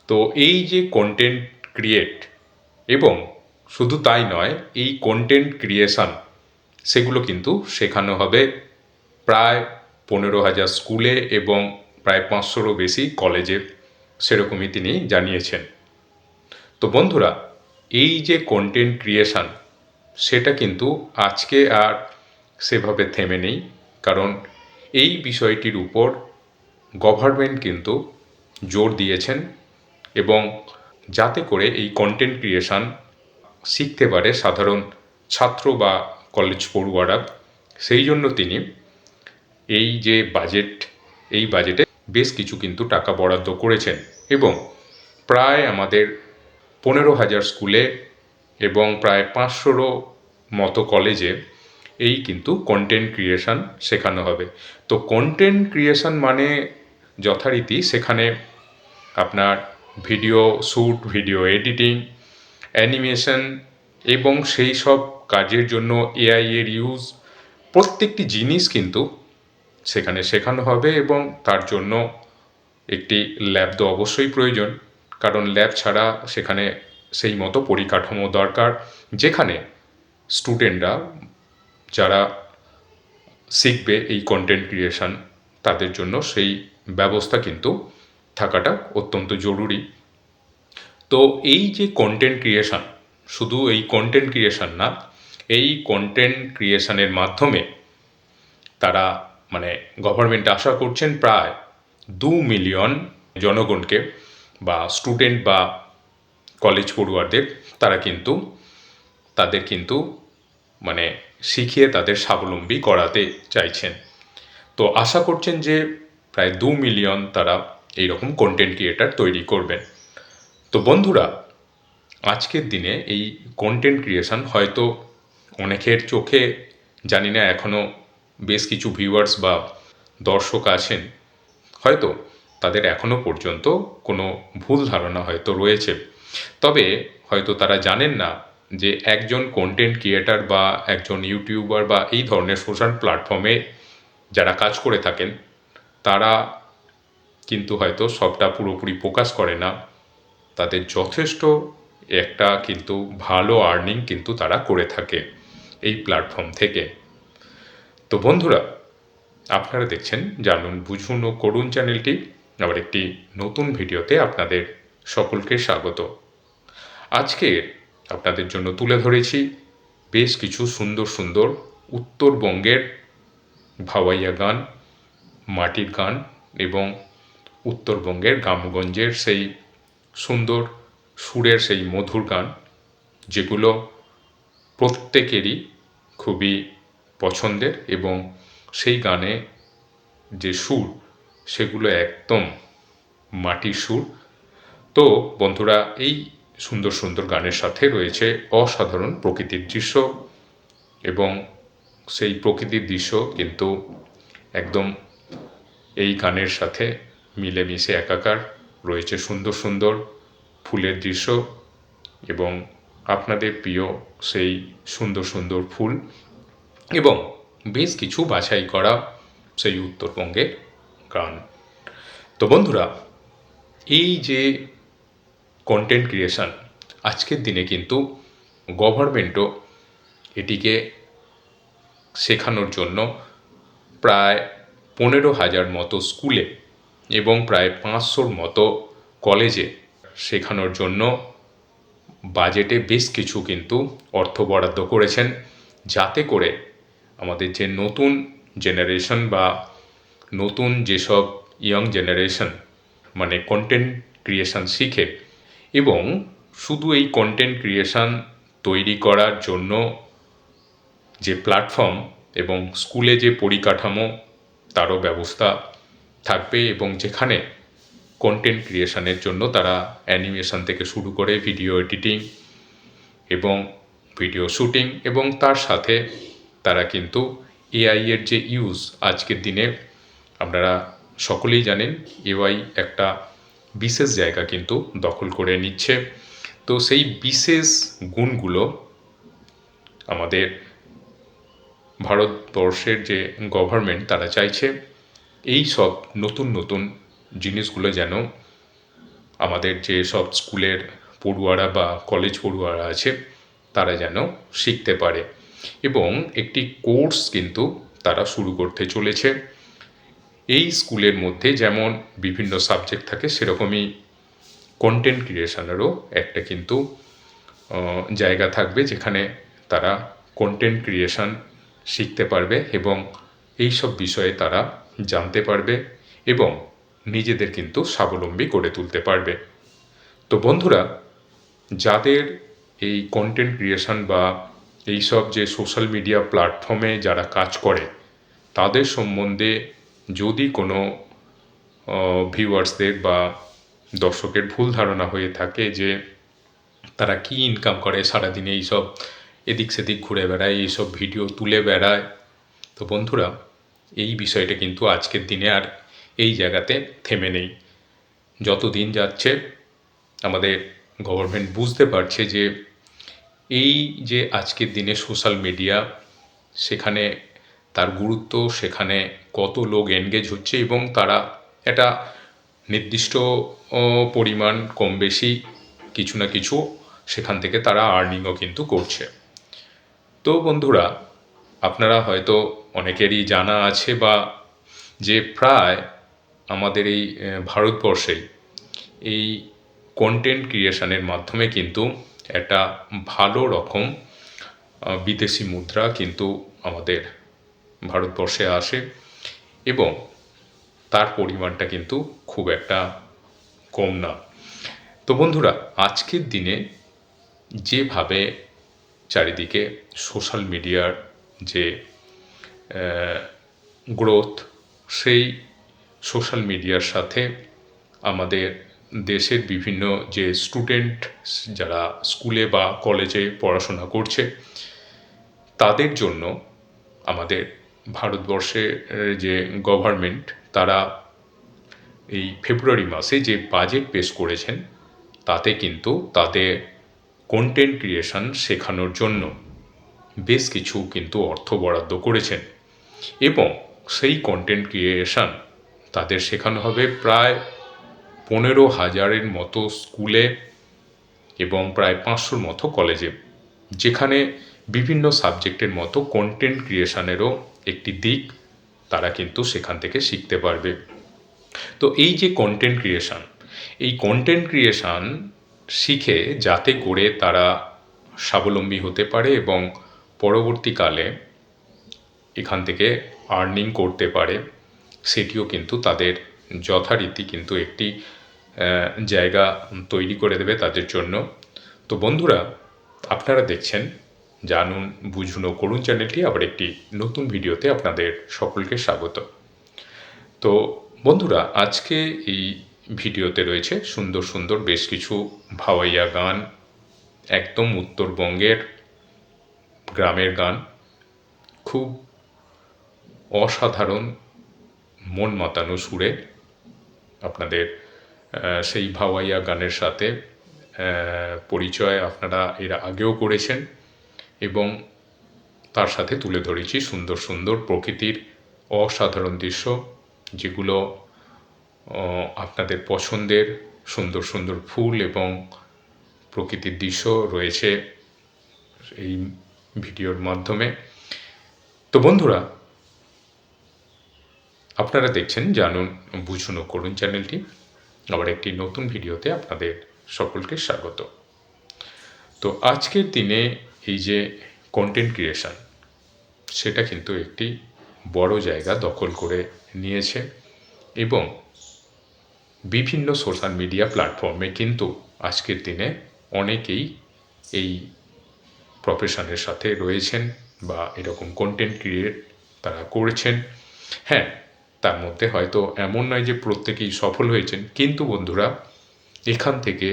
তো এই যে কন্টেন্ট ক্রিয়েট এবং শুধু তাই নয়, এই কন্টেন্ট ক্রিয়েশন সেগুলো কিন্তু শেখানো হবে প্রায় 15,000 স্কুলে এবং প্রায় 500রও বেশি কলেজে, সেরকমই তিনি জানিয়েছেন। তো বন্ধুরা এই যে কন্টেন্ট ক্রিয়েশন সেটা কিন্তু আজকে আর সেভাবে থেমে নেই, কারণ এই বিষয়টির উপর গভর্নমেন্ট কিন্তু জোর দিয়েছেন এবং যাতে করে এই কন্টেন্ট ক্রিয়েশন শিখতে পারে সাধারণ ছাত্র বা কলেজ পড়ুয়ারা, সেই জন্য তিনি এই যে বাজেট, এই বাজেটে বেশ কিছু কিন্তু টাকা বরাদ্দ করেছেন এবং প্রায় আমাদের 15,000 স্কুলে এবং প্রায় 500রও মতো কলেজে এই কিন্তু কন্টেন্ট ক্রিয়েশন শেখানো হবে। তো কন্টেন্ট ক্রিয়েশন মানে যথারীতি সেখানে আপনার video shoot, video editing, animation এবং সেই সব কাজের জন্য এআই এর ইউজ, প্রত্যেকটি জিনিস কিন্তু সেখানে শেখানো হবে এবং তার জন্য একটি ল্যাব তো অবশ্যই প্রয়োজন, কারণ ল্যাব ছাড়া সেখানে সেই মতো পরিকাঠামো দরকার যেখানে স্টুডেন্টরা যারা শিখবে এই কন্টেন্ট ক্রিয়েশন তাদের জন্য সেই ব্যবস্থা কিন্তু থাকাটা অত্যন্ত জরুরি। তো এই যে কন্টেন্ট ক্রিয়েশন, শুধু এই কন্টেন্ট ক্রিয়েশন না, এই কন্টেন্ট ক্রিয়েশনের মাধ্যমে তারা মানে গভর্নমেন্ট আশা করছেন প্রায় 2 মিলিয়ন জনগণকে বা স্টুডেন্ট বা কলেজ পড়ুয়াদের তাদের কিন্তু মানে শিখিয়ে তাদের স্বাবলম্বী করাতে চাইছেন। তো আশা করছেন যে প্রায় 2 মিলিয়ন তারা এইরকম কন্টেন্ট ক্রিয়েটার তৈরি করবেন। তো বন্ধুরা আজকের দিনে এই কন্টেন্ট ক্রিয়েশন হয়তো অনেকের চোখে জানি না এখনও বেশ কিছু ভিউয়ার্স বা দর্শক আছেন, হয়তো তাদের এখনও পর্যন্ত কোনো ভুল ধারণা হয়তো রয়েছে, তবে হয়তো তারা জানেন না যে একজন কন্টেন্ট ক্রিয়েটার বা একজন ইউটিউবার বা এই ধরনের সোশ্যাল প্ল্যাটফর্মে যারা কাজ করে থাকেন তারা কিন্তু হয়তো সবটা পুরোপুরি প্রকাশ করে না, তাদের যথেষ্ট একটা কিন্তু ভালো আর্নিং কিন্তু তারা করে থাকে এই প্ল্যাটফর্ম থেকে। তো বন্ধুরা আপনারা দেখছেন জানুন বুঝুন ও করুন চ্যানেলটি। আবার একটি নতুন ভিডিওতে আপনাদের সকলকে স্বাগত। আজকে আপনাদের জন্য তুলে ধরেছি বেশ কিছু সুন্দর সুন্দর উত্তরবঙ্গের ভাওয়াইয়া গান, মাটির গান এবং উত্তরবঙ্গের গ্রামগঞ্জের সেই সুন্দর সুরের সেই মধুর গান, যেগুলো প্রত্যেকেরই খুবই পছন্দের, এবং সেই গানে যে সুর সেগুলো একদম মাটির সুর। তো বন্ধুরা, এই সুন্দর সুন্দর গানের সাথে রয়েছে অসাধারণ প্রকৃতির দৃশ্য, এবং সেই প্রকৃতির দৃশ্য কিন্তু একদম এই গানের সাথে মিলেমিশে একাকার। রয়েছে সুন্দর সুন্দর ফুলের দৃশ্য এবং আপনাদের প্রিয় সেই সুন্দর সুন্দর ফুল, এবং বেশ কিছু বাছাই করা সেই উত্তরবঙ্গের গান। তো বন্ধুরা, এই যে কন্টেন্ট ক্রিয়েশন, আজকের দিনে কিন্তু গভর্নমেন্টও এটিকে শেখানোর জন্য প্রায় 15,000 মতো স্কুলে এবং প্রায় 500 মতো কলেজে শেখানোর জন্য বাজেটে বেশ কিছু কিন্তু অর্থ বরাদ্দ করেছেন, যাতে করে আমাদের যে নতুন জেনারেশন বা নতুন যেসব ইয়ং জেনারেশন মানে কন্টেন্ট ক্রিয়েশন শিখে, এবং শুধু এই কন্টেন্ট ক্রিয়েশন তৈরি করার জন্য যে প্ল্যাটফর্ম এবং স্কুলে যে পরিকাঠামো তারও ব্যবস্থা থাকবে, এবং যেখানে কন্টেন্ট ক্রিয়েশনের জন্য তারা অ্যানিমেশন থেকে শুরু করে ভিডিও এডিটিং এবং ভিডিও শুটিং, এবং তার সাথে তারা কিন্তু এআই এর যে ইউজ, আজকের দিনে আপনারা সকলেই জানেন এআই একটা বিশেষ জায়গা কিন্তু দখল করে নিচ্ছে। তো সেই বিশেষ গুণগুলো আমাদের ভারতবর্ষের যে গভর্নমেন্ট তারা চাইছে এই সব নতুন নতুন জিনিসগুলো যেন আমাদের যে সব স্কুলের পড়ুয়ারা বা কলেজ পড়ুয়ারা আছে তারা যেন শিখতে পারে, এবং একটি কোর্স কিন্তু তারা শুরু করতে চলেছে। এই স্কুলের মধ্যে যেমন বিভিন্ন সাবজেক্ট থাকে, সেরকমই কন্টেন্ট ক্রিয়েশনেরও একটা কিন্তু জায়গা থাকবে, যেখানে তারা কন্টেন্ট ক্রিয়েশন শিখতে পারবে এবং এই সব বিষয়ে তারা জানতে পারবে এবং নিজেদের কিন্তু স্বাবলম্বী করে তুলতে পারবে। তো বন্ধুরা, যাদের এই কন্টেন্ট ক্রিয়েশন বা এই সব যে সোশ্যাল মিডিয়া প্ল্যাটফর্মে যারা কাজ করে, তাদের সম্বন্ধে যদি কোনো ভিউয়ার্সদের বা দর্শকের ভুল ধারণা হয়ে থাকে যে তারা কি ইনকাম করে সারাদিনে এইসব এদিক সেদিক ঘুরে বেড়ায়, এইসব ভিডিও তুলে বেড়ায়, তো বন্ধুরা, এই বিষয়টা কিন্তু আজকের দিনে আর এই জায়গাতে থেমে নেই। যত দিন যাচ্ছে আমাদের গভর্নমেন্ট বুঝতে পারছে যে এই যে আজকের দিনে সোশ্যাল মিডিয়া, সেখানে তার গুরুত্ব, সেখানে কত লোক এনগেজ হচ্ছে এবং তারা একটা নির্দিষ্ট পরিমাণ কম বেশি কিছু না কিছু সেখান থেকে তারা আর্নিংও কিন্তু করছে। তো বন্ধুরা, আপনারা হয়তো অনেকেরই জানা আছে বা যে প্রায় আমাদের এই ভারতবর্ষে এই কন্টেন্ট ক্রিয়েশনের মাধ্যমে কিন্তু একটা ভালো রকম বিদেশি মুদ্রা কিন্তু আমাদের ভারতবর্ষে আসে, এবং তার পরিমাণটা কিন্তু খুব একটা কম না। তো বন্ধুরা, আজকের দিনে যেভাবে চারিদিকে সোশ্যাল মিডিয়ার যে গ্রোথ, সেই সোশ্যাল মিডিয়ার সাথে আমাদের দেশের বিভিন্ন যে স্টুডেন্ট যারা স্কুলে বা কলেজে পড়াশোনা করছে, তাদের জন্য আমাদের ভারতবর্ষের যে গভর্নমেন্ট তারা এই ফেব্রুয়ারি মাসে যে বাজেট পেশ করেছেন, তাতে কিন্তু তাদের কন্টেন্ট ক্রিয়েশন শেখানোর জন্য বেশ কিছু কিন্তু অর্থ বরাদ্দ করেছেন, এবং সেই কন্টেন্ট ক্রিয়েশন তাদের শেখানো হবে প্রায় 15,000-এর মতো স্কুলে এবং প্রায় 500 মতো কলেজে, যেখানে বিভিন্ন সাবজেক্টের মতো কন্টেন্ট ক্রিয়েশনেরও একটি দিক তারা কিন্তু সেখান থেকে শিখতে পারবে। তো এই যে কন্টেন্ট ক্রিয়েশন, এই কন্টেন্ট ক্রিয়েশন শিখে যাতে করে তারা স্বাবলম্বী হতে পারে এবং পরবর্তীকালে এখান থেকে আর্নিং করতে পারে, সেটিও কিন্তু তাদের যথারীতি কিন্তু একটি জায়গা তৈরি করে দেবে তাদের জন্য। তো বন্ধুরা, আপনারা দেখছেন জানুন বুঝুন ও করুন চ্যানেলটি, আবার একটি নতুন ভিডিওতে আপনাদের সকলকে স্বাগত। তো বন্ধুরা, আজকে এই ভিডিওতে রয়েছে সুন্দর সুন্দর বেশ কিছু ভাওয়াইয়া গান, একদম উত্তরবঙ্গের গ্রামের গান, খুব অসাধারণ মন মাতানো সুরে আপনাদের সেই ভাওয়াইয়া গানের সাথে পরিচয় আপনারা এর আগেও করেছেন, এবং তার সাথে তুলে ধরেছি সুন্দর সুন্দর প্রকৃতির অসাধারণ দৃশ্য, যেগুলো আপনাদের পছন্দের সুন্দর সুন্দর ফুল এবং প্রকৃতির দৃশ্য রয়েছে এই ভিডিওর মাধ্যমে। তো বন্ধুরা, আপনারা দেখছেন জানুন বুঝুন ও করুন চ্যানেলটি, আবার একটি নতুন ভিডিওতে আপনাদের সকলকে স্বাগত। তো আজকের দিনে এই যে কন্টেন্ট ক্রিয়েশন, সেটা কিন্তু একটি বড় জায়গা দখল করে নিয়েছে, এবং বিভিন্ন সোশ্যাল মিডিয়া প্ল্যাটফর্মে কিন্তু আজকের দিনে অনেকেই এই প্রফেশনের সাথে রয়েছেন বা এরকম কন্টেন্ট ক্রিয়েট তারা করেছেন। হ্যাঁ, তার মধ্যে হয়তো এমন নয় যে প্রত্যেকেই সফল হয়েছেন, কিন্তু বন্ধুরা, এখান থেকে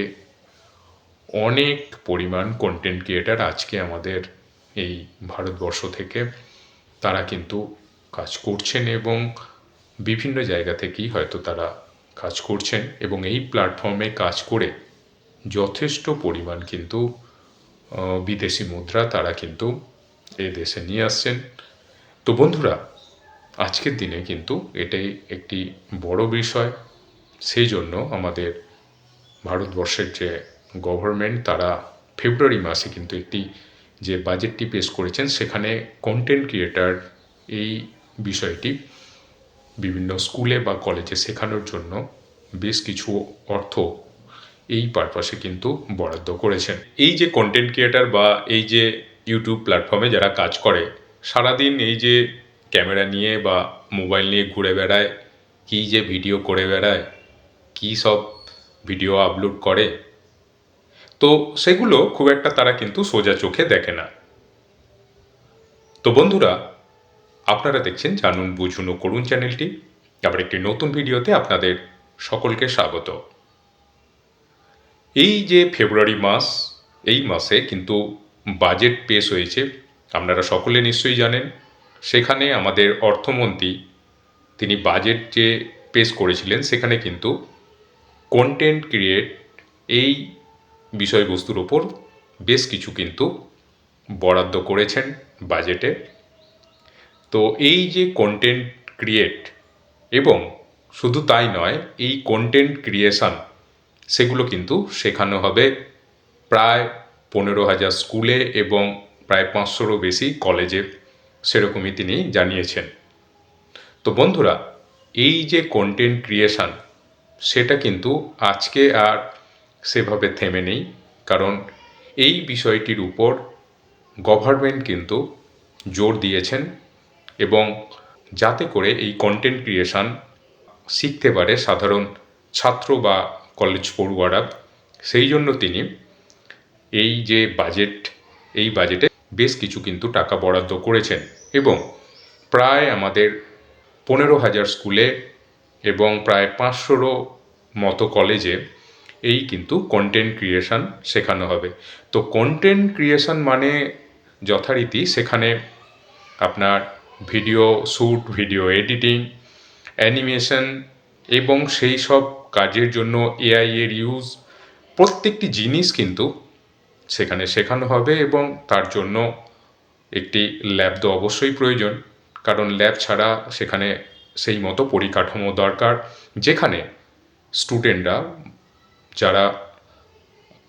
অনেক পরিমাণ কন্টেন্ট ক্রিয়েটার আজকে আমাদের এই ভারতবর্ষ থেকে তারা কিন্তু কাজ করছেন, এবং বিভিন্ন জায়গা থেকেই হয়তো তারা কাজ করছেন, এবং এই প্ল্যাটফর্মে কাজ করে যথেষ্ট পরিমাণ কিন্তু বিদেশি মুদ্রা তারা কিন্তু এই দেশে নিয়ে আসছেন। তো বন্ধুরা, আজকের দিনে কিন্তু এটাই একটি বড় বিষয়। সেই জন্য আমাদের ভারতবর্ষের যে গভর্নমেন্ট, তারা ফেব্রুয়ারি মাসে কিন্তু একটি যে বাজেটটি পেশ করেছেন, সেখানে কন্টেন্ট ক্রিয়েটার এই বিষয়টি বিভিন্ন স্কুলে বা কলেজে শেখানোর জন্য বেশ কিছু অর্থ এই পারপাসে কিন্তু বরাদ্দ করেছেন। এই যে কন্টেন্ট ক্রিয়েটার বা এই যে ইউটিউব প্ল্যাটফর্মে যারা কাজ করে, সারাদিন এই যে ক্যামেরা নিয়ে বা মোবাইল নিয়ে ঘুরে বেড়ায়, কী যে ভিডিও করে বেড়ায়, কী সব ভিডিও আপলোড করে, তো সেগুলো খুব একটা তারা কিন্তু সোজা চোখে দেখে না। তো বন্ধুরা, আপনারা দেখছেন জানুন বুঝুন ও করুন চ্যানেলটি, আবার একটি নতুন ভিডিওতে আপনাদের সকলকে স্বাগত। এই যে ফেব্রুয়ারি মাস, এই মাসে কিন্তু বাজেট পেশ হয়েছে, আপনারা সকলে নিশ্চয়ই জানেন। সেখানে আমাদের অর্থমন্ত্রী তিনি বাজেট যে পেশ করেছিলেন, সেখানে কিন্তু কন্টেন্ট ক্রিয়েট এই বিষয়বস্তুর ওপর বেশ কিছু কিন্তু বরাদ্দ করেছেন বাজেটে। তো এই যে কন্টেন্ট ক্রিয়েট, এবং শুধু তাই নয়, এই কন্টেন্ট ক্রিয়েশন সেগুলো কিন্তু শেখানো হবে প্রায় 15,000 স্কুলে এবং প্রায় 500-রও বেশি কলেজে, সেরকমই তিনি জানিয়েছেন। তো বন্ধুরা, এই যে কন্টেন্ট ক্রিয়েশন, সেটা কিন্তু আজকে আর সেভাবে থেমে নেই, কারণ এই বিষয়টির উপর গভর্নমেন্ট কিন্তু জোর দিয়েছেন, এবং যাতে করে এই কন্টেন্ট ক্রিয়েশন শিখতে পারে সাধারণ ছাত্র বা কলেজ পড়ুয়ারা, সেই জন্য তিনি এই যে বাজেট, এই বাজেটে বেশ কিছু কিন্তু টাকা বরাদ্দ করেছেন, এবং প্রায় আমাদের 15,000 স্কুলে এবং প্রায় 500-রও মতো কলেজে এই কিন্তু কন্টেন্ট ক্রিয়েশন শেখানো হবে। তো কন্টেন্ট ক্রিয়েশন মানে যথারীতি সেখানে আপনার video shoot, video editing, animation, এবং সেই সব কাজের জন্য এআই এর ইউজ, প্রত্যেকটি জিনিস কিন্তু সেখানে শেখানো হবে, এবং তার জন্য একটি ল্যাব তো অবশ্যই প্রয়োজন, কারণ ল্যাব ছাড়া সেখানে সেই মতো পরিকাঠামো দরকার, যেখানে স্টুডেন্টরা যারা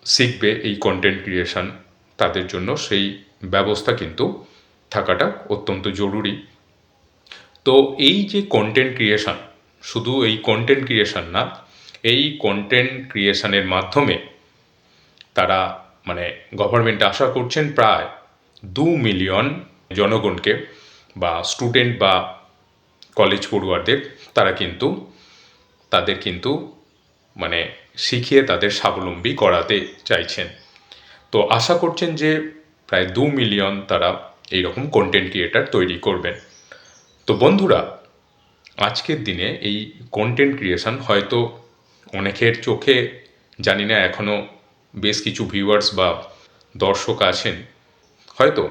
শিখবে এই কন্টেন্ট ক্রিয়েশন, তাদের জন্য সেই ব্যবস্থা কিন্তু থাকাটা অত্যন্ত জরুরি। তো এই যে কন্টেন্ট ক্রিয়েশন, শুধু এই কন্টেন্ট ক্রিয়েশন না, এই কন্টেন্ট ক্রিয়েশনের মাধ্যমে তারা মানে গভর্নমেন্ট আশা করছেন প্রায় 2 মিলিয়ন জনগণকে বা স্টুডেন্ট বা কলেজ পড়ুয়াদের তারা কিন্তু তাদের কিন্তু মানে শিখিয়ে তাদের স্বাবলম্বী করাতে চাইছেন। তো আশা করছেন যে প্রায় 2 মিলিয়ন তারা এইরকম কন্টেন্ট ক্রিয়েটার তৈরি করবেন। তো বন্ধুরা, আজকের দিনে এই কন্টেন্ট ক্রিয়েশন হয়তো অনেকের চোখে জানি না এখনও বেশ কিছু ভিউয়ার্স বা দর্শক আছেন, হয়তো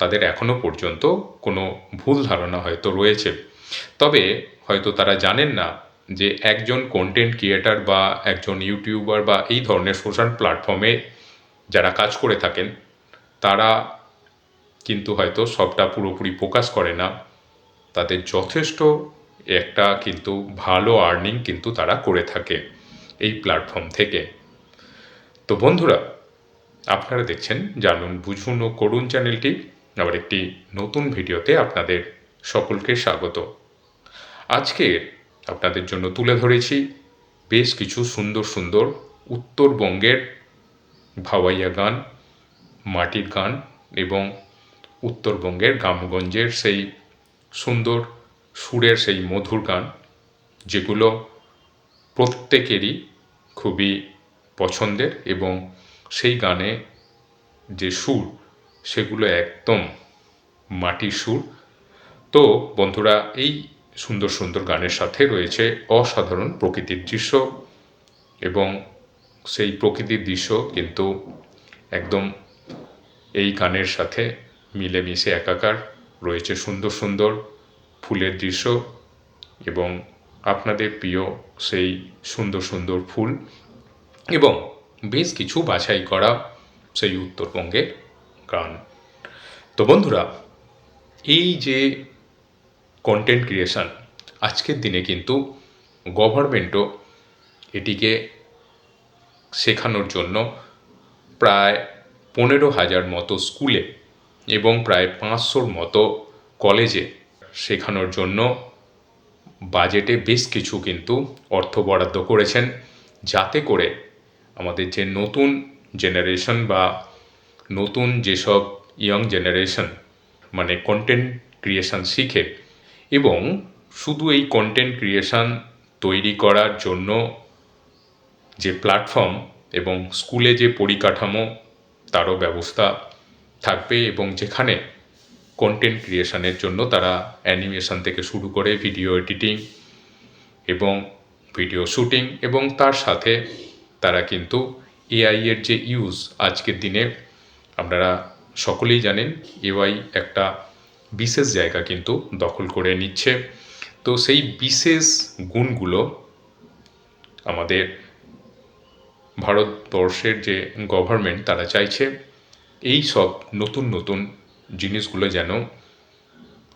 তাদের এখনও পর্যন্ত কোনো ভুল ধারণা হয়তো রয়েছে। তবে হয়তো তারা জানেন না যে একজন কন্টেন্ট ক্রিয়েটার বা একজন ইউটিউবার বা এই ধরনের সোশ্যাল প্ল্যাটফর্মে যারা কাজ করে থাকেন তারা কিন্তু হয়তো সবটা পুরোপুরি প্রকাশ করে না। তাদের যথেষ্ট একটা কিন্তু ভালো আর্নিং কিন্তু তারা করে থাকে এই প্ল্যাটফর্ম থেকে। তো বন্ধুরা, আপনারা দেখছেন জানুন বুঝুন ও করুন চ্যানেলটি। আবার একটি নতুন ভিডিওতে আপনাদের সকলকে স্বাগত। আজকে আপনাদের জন্য তুলে ধরেছি বেশ কিছু সুন্দর সুন্দর উত্তরবঙ্গের ভাওয়াইয়া গান, মাটির গান এবং উত্তরবঙ্গের গ্রামগঞ্জের সেই সুন্দর সুরের সেই মধুর গান, যেগুলো প্রত্যেকেরই খুবই পছন্দের এবং সেই গানে যে সুর সেগুলো একদম মাটির সুর। তো বন্ধুরা, এই সুন্দর সুন্দর গানের সাথে রয়েছে অসাধারণ প্রকৃতির দৃশ্য এবং সেই প্রকৃতির দৃশ্য কিন্তু একদম এই গানের সাথে মিলেমিশে একাকার। রয়েছে সুন্দর সুন্দর ফুলের দৃশ্য এবং আপনাদের প্রিয় সেই সুন্দর সুন্দর ফুল এবং বেশ কিছু বাছাই করা সেই উত্তরবঙ্গের গান। তো বন্ধুরা, এই যে কন্টেন্ট ক্রিয়েশন আজকের দিনে কিন্তু গভর্নমেন্টও এটিকে শেখানোর জন্য প্রায় 15,000 মতো স্কুলে এবং প্রায় 500 মতো কলেজে শেখানোর জন্য বাজেটে বেশ কিছু কিন্তু অর্থ বরাদ্দ করেছেন, যাতে করে আমাদের যে নতুন জেনারেশন বা নতুন যেসব ইয়ং জেনারেশন মানে কন্টেন্ট ক্রিয়েশন শিখে এবং শুধু এই কন্টেন্ট ক্রিয়েশন তৈরি করার জন্য যে প্ল্যাটফর্ম এবং স্কুলে যে পরিকাঠামো তারও ব্যবস্থা থাকবে এবং যেখানে কন্টেন্ট ক্রিয়েশনের জন্য তারা অ্যানিমেশন থেকে শুরু করে ভিডিও এডিটিং এবং ভিডিও শুটিং এবং তার সাথে তারা কিন্তু এআই এর যে ইউজ আজকের দিনে আপনারা সকলেই জানেন এআই একটা বিশেষ জায়গা কিন্তু দখল করে নিচ্ছে। তো সেই বিশেষ গুণগুলো আমাদের ভারতবর্ষের যে গভর্নমেন্ট তারা চাইছে এই সব নতুন নতুন জিনিসগুলো যেন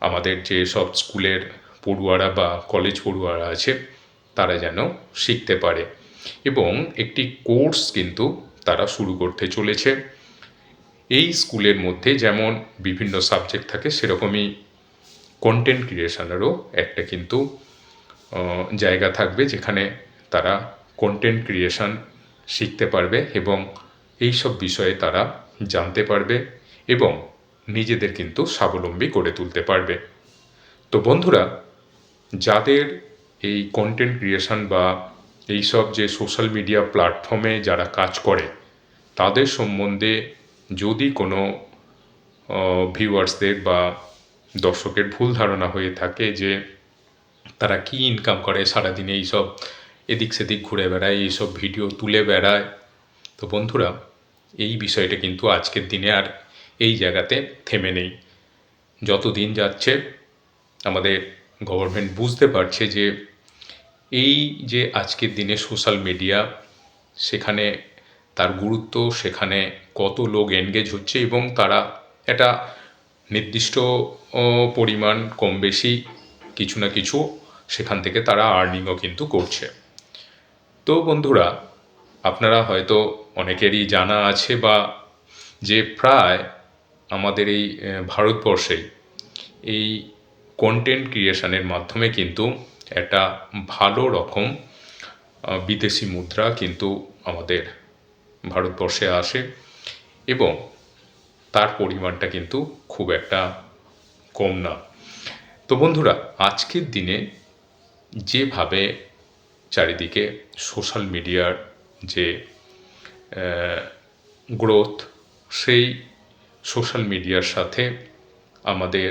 আমাদের যে সব স্কুলের পড়ুয়ারা বা কলেজ পড়ুয়ারা আছে তারা যেন শিখতে পারে এবং একটি কোর্স কিন্তু তারা শুরু করতে চলেছে। এই স্কুলের মধ্যে যেমন বিভিন্ন সাবজেক্ট থাকে সেরকমই কন্টেন্ট ক্রিয়েশনেরও একটা কিন্তু জায়গা থাকবে, যেখানে তারা কন্টেন্ট ক্রিয়েশন শিখতে পারবে এবং এই সব বিষয়ে তারা জানতে পারবে এবং নিজেদের কিন্তু স্বাবলম্বী করে তুলতে পারবে। তো বন্ধুরা, যাদের এই কন্টেন্ট ক্রিয়েশন বা এই সব যে সোশ্যাল মিডিয়া প্ল্যাটফর্মে যারা কাজ করে তাদের সম্বন্ধে যদি কোনো ভিউয়ার্সদের বা দর্শকের ভুল ধারণা হয়ে থাকে যে তারা কি ইনকাম করে সারাদিনে এইসব এদিক সেদিক ঘুরে বেড়ায়, এইসব ভিডিও তুলে বেড়ায়, তো বন্ধুরা এই বিষয়টা কিন্তু আজকের দিনে আর এই জায়গাতে থেমে নেই। যত দিন যাচ্ছে আমাদের গভর্নমেন্ট বুঝতে পারছে যে এই যে আজকের দিনে সোশ্যাল মিডিয়া সেখানে তার গুরুত্ব, সেখানে কত লোক এনগেজ হচ্ছে এবং তারা একটা নির্দিষ্ট পরিমাণ কম বেশি কিছু না কিছু সেখান থেকে তারা আর্নিংও কিন্তু করছে। তো বন্ধুরা, আপনারা হয়তো অনেকেরই জানা আছে বা যে প্রায় আমাদের এই ভারতবর্ষে এই কন্টেন্ট ক্রিয়েশনের মাধ্যমে কিন্তু একটা ভালো রকম বিদেশি মুদ্রা কিন্তু আমাদের ভারতবর্ষে আসে এবং তার পরিমাণটা কিন্তু খুব একটা কম না। তো বন্ধুরা, আজকের দিনে যেভাবে চারিদিকে সোশ্যাল মিডিয়ার যে গ্রোথ, সেই সোশ্যাল মিডিয়ার সাথে আমাদের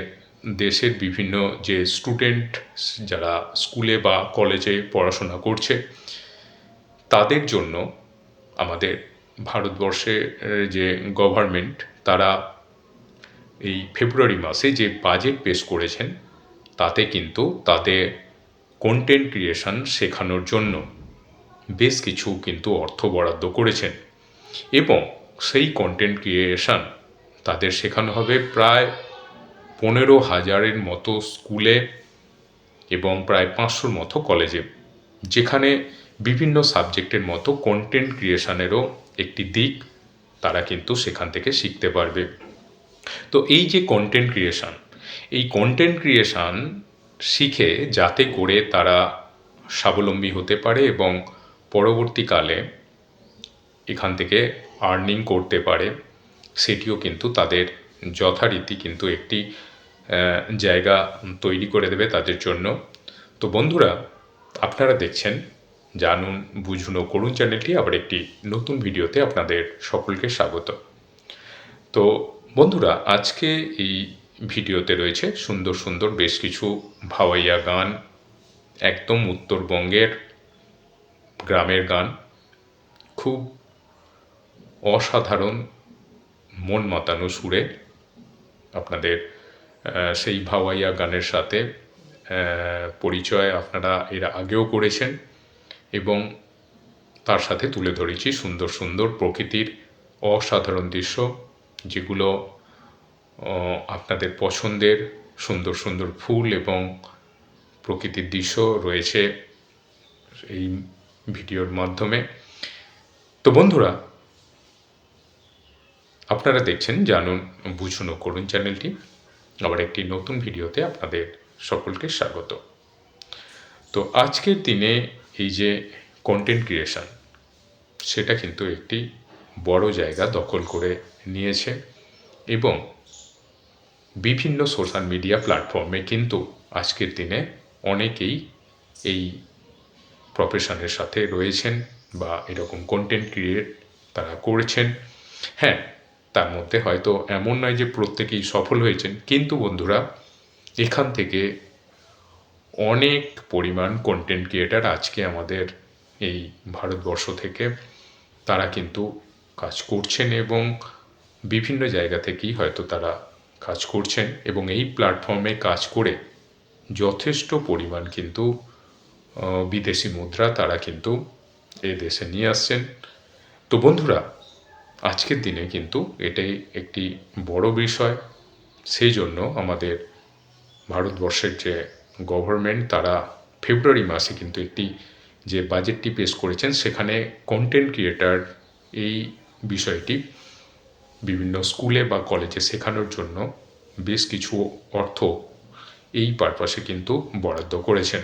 দেশের বিভিন্ন যে স্টুডেন্ট যারা স্কুলে বা কলেজে পড়াশোনা করছে তাদের জন্য আমাদের ভারতবর্ষের যে গভর্নমেন্ট তারা এই ফেব্রুয়ারি মাসে যে বাজেট পেশ করেছেন তাতে কিন্তু তাদের কন্টেন্ট ক্রিয়েশন শেখানোর জন্য বেশ কিছু কিন্তু অর্থ বরাদ্দ করেছেন এবং সেই কন্টেন্ট ক্রিয়েশন তাদের শেখানো হবে প্রায় 15,000-এর মতো স্কুলে এবং প্রায় 500-র মতো কলেজে, যেখানে বিভিন্ন সাবজেক্টের মতো কন্টেন্ট ক্রিয়েশনেরও একটি দিক তারা কিন্তু সেখান থেকে শিখতে পারবে। তো এই যে কন্টেন্ট ক্রিয়েশন, এই কন্টেন্ট ক্রিয়েশন শিখে যাতে করে তারা স্বাবলম্বী হতে পারে এবং পরবর্তীকালে এখান থেকে আর্নিং করতে পারে, সেটিও কিন্তু তাদের যথারীতি কিন্তু একটি জায়গা তৈরি করে দেবে তাদের জন্য। তো বন্ধুরা, আপনারা দেখছেন জানুন বুঝুন ও করুন চ্যানেলটি আবার একটি নতুন ভিডিওতে আপনাদের সকলকে স্বাগত। তো বন্ধুরা, আজকে এই ভিডিওতে রয়েছে সুন্দর সুন্দর বেশ কিছু ভাওয়াইয়া গান, একদম উত্তরবঙ্গের গ্রামের গান, খুব অসাধারণ মন মাতানো সুরে আপনাদের সেই ভাওয়াইয়া গানের সাথে পরিচয় আপনারা এর আগেও করেছেন এবং তার সাথে তুলে ধরেছি সুন্দর সুন্দর প্রকৃতির অসাধারণ দৃশ্য, যেগুলো আপনাদের পছন্দের সুন্দর সুন্দর ফুল এবং প্রকৃতির দৃশ্য রয়েছে এই ভিডিওর মাধ্যমে। তো বন্ধুরা, আপনারা দেখছেন জানুন বুঝুন ও করুন চ্যানেলটি আবার একটি নতুন ভিডিওতে আপনাদের সকলকে স্বাগত। তো আজকের দিনে এই যে কন্টেন্ট ক্রিয়েশন, সেটা কিন্তু একটি বড় জায়গা দখল করে নিয়েছে এবং বিভিন্ন সোশ্যাল মিডিয়া প্ল্যাটফর্মে কিন্তু আজকের দিনে অনেকেই এই প্রফেশনের সাথে রয়েছেন বা এরকম কন্টেন্ট ক্রিয়েট তারা করেছেন। হ্যাঁ, তার মধ্যে হয়তো এমন নয় যে প্রত্যেকেই সফল হয়েছেন, কিন্তু বন্ধুরা এখান থেকে অনেক পরিমাণ কন্টেন্ট ক্রিয়েটার আজকে আমাদের এই ভারতবর্ষ থেকে তারা কিন্তু কাজ করছেন এবং বিভিন্ন জায়গা থেকেই হয়তো তারা কাজ করছেন এবং এই প্ল্যাটফর্মে কাজ করে যথেষ্ট পরিমাণ কিন্তু বিদেশি মুদ্রা তারা কিন্তু এ দেশে নিয়ে আসছেন। তো বন্ধুরা, আজকের দিনে কিন্তু এটাই একটি বড় বিষয়। সেই জন্য আমাদের ভারতবর্ষের যে গভর্নমেন্ট তারা ফেব্রুয়ারি মাসে কিন্তু একটি যে বাজেটটি পেশ করেছেন সেখানে কন্টেন্ট ক্রিয়েটার এই বিষয়টি বিভিন্ন স্কুলে বা কলেজে শেখানোর জন্য বেশ কিছু অর্থ এই পারপাসে কিন্তু বরাদ্দ করেছেন।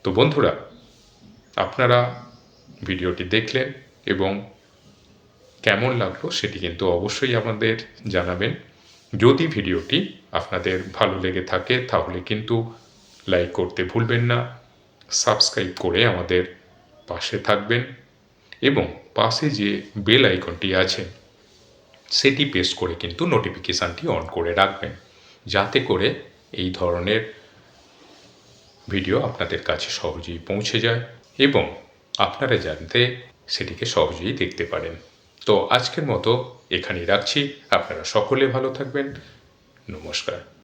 তো বন্ধুরা, আপনারা ভিডিওটি দেখলেন এবং কেমন লাগলো সেটি কিন্তু অবশ্যই আমাদের জানাবেন। যদি ভিডিওটি আপনাদের ভালো লেগে থাকে তাহলে কিন্তু লাইক করতে ভুলবেন না, সাবস্ক্রাইব করে আমাদের পাশে থাকবেন এবং পাশে যে বেল আইকনটি আছে সেটি প্রেস করে কিন্তু নোটিফিকেশানটি অন করে রাখবেন, যাতে করে এই ধরনের ভিডিও আপনাদের কাছে সহজেই পৌঁছে যায় এবং আপনারা জানতে সেটিকে সহজেই দেখতে পারেন। তো আজকের মতো এখানেই রাখছি। আপনারা সকলে ভালো থাকবেন। নমস্কার।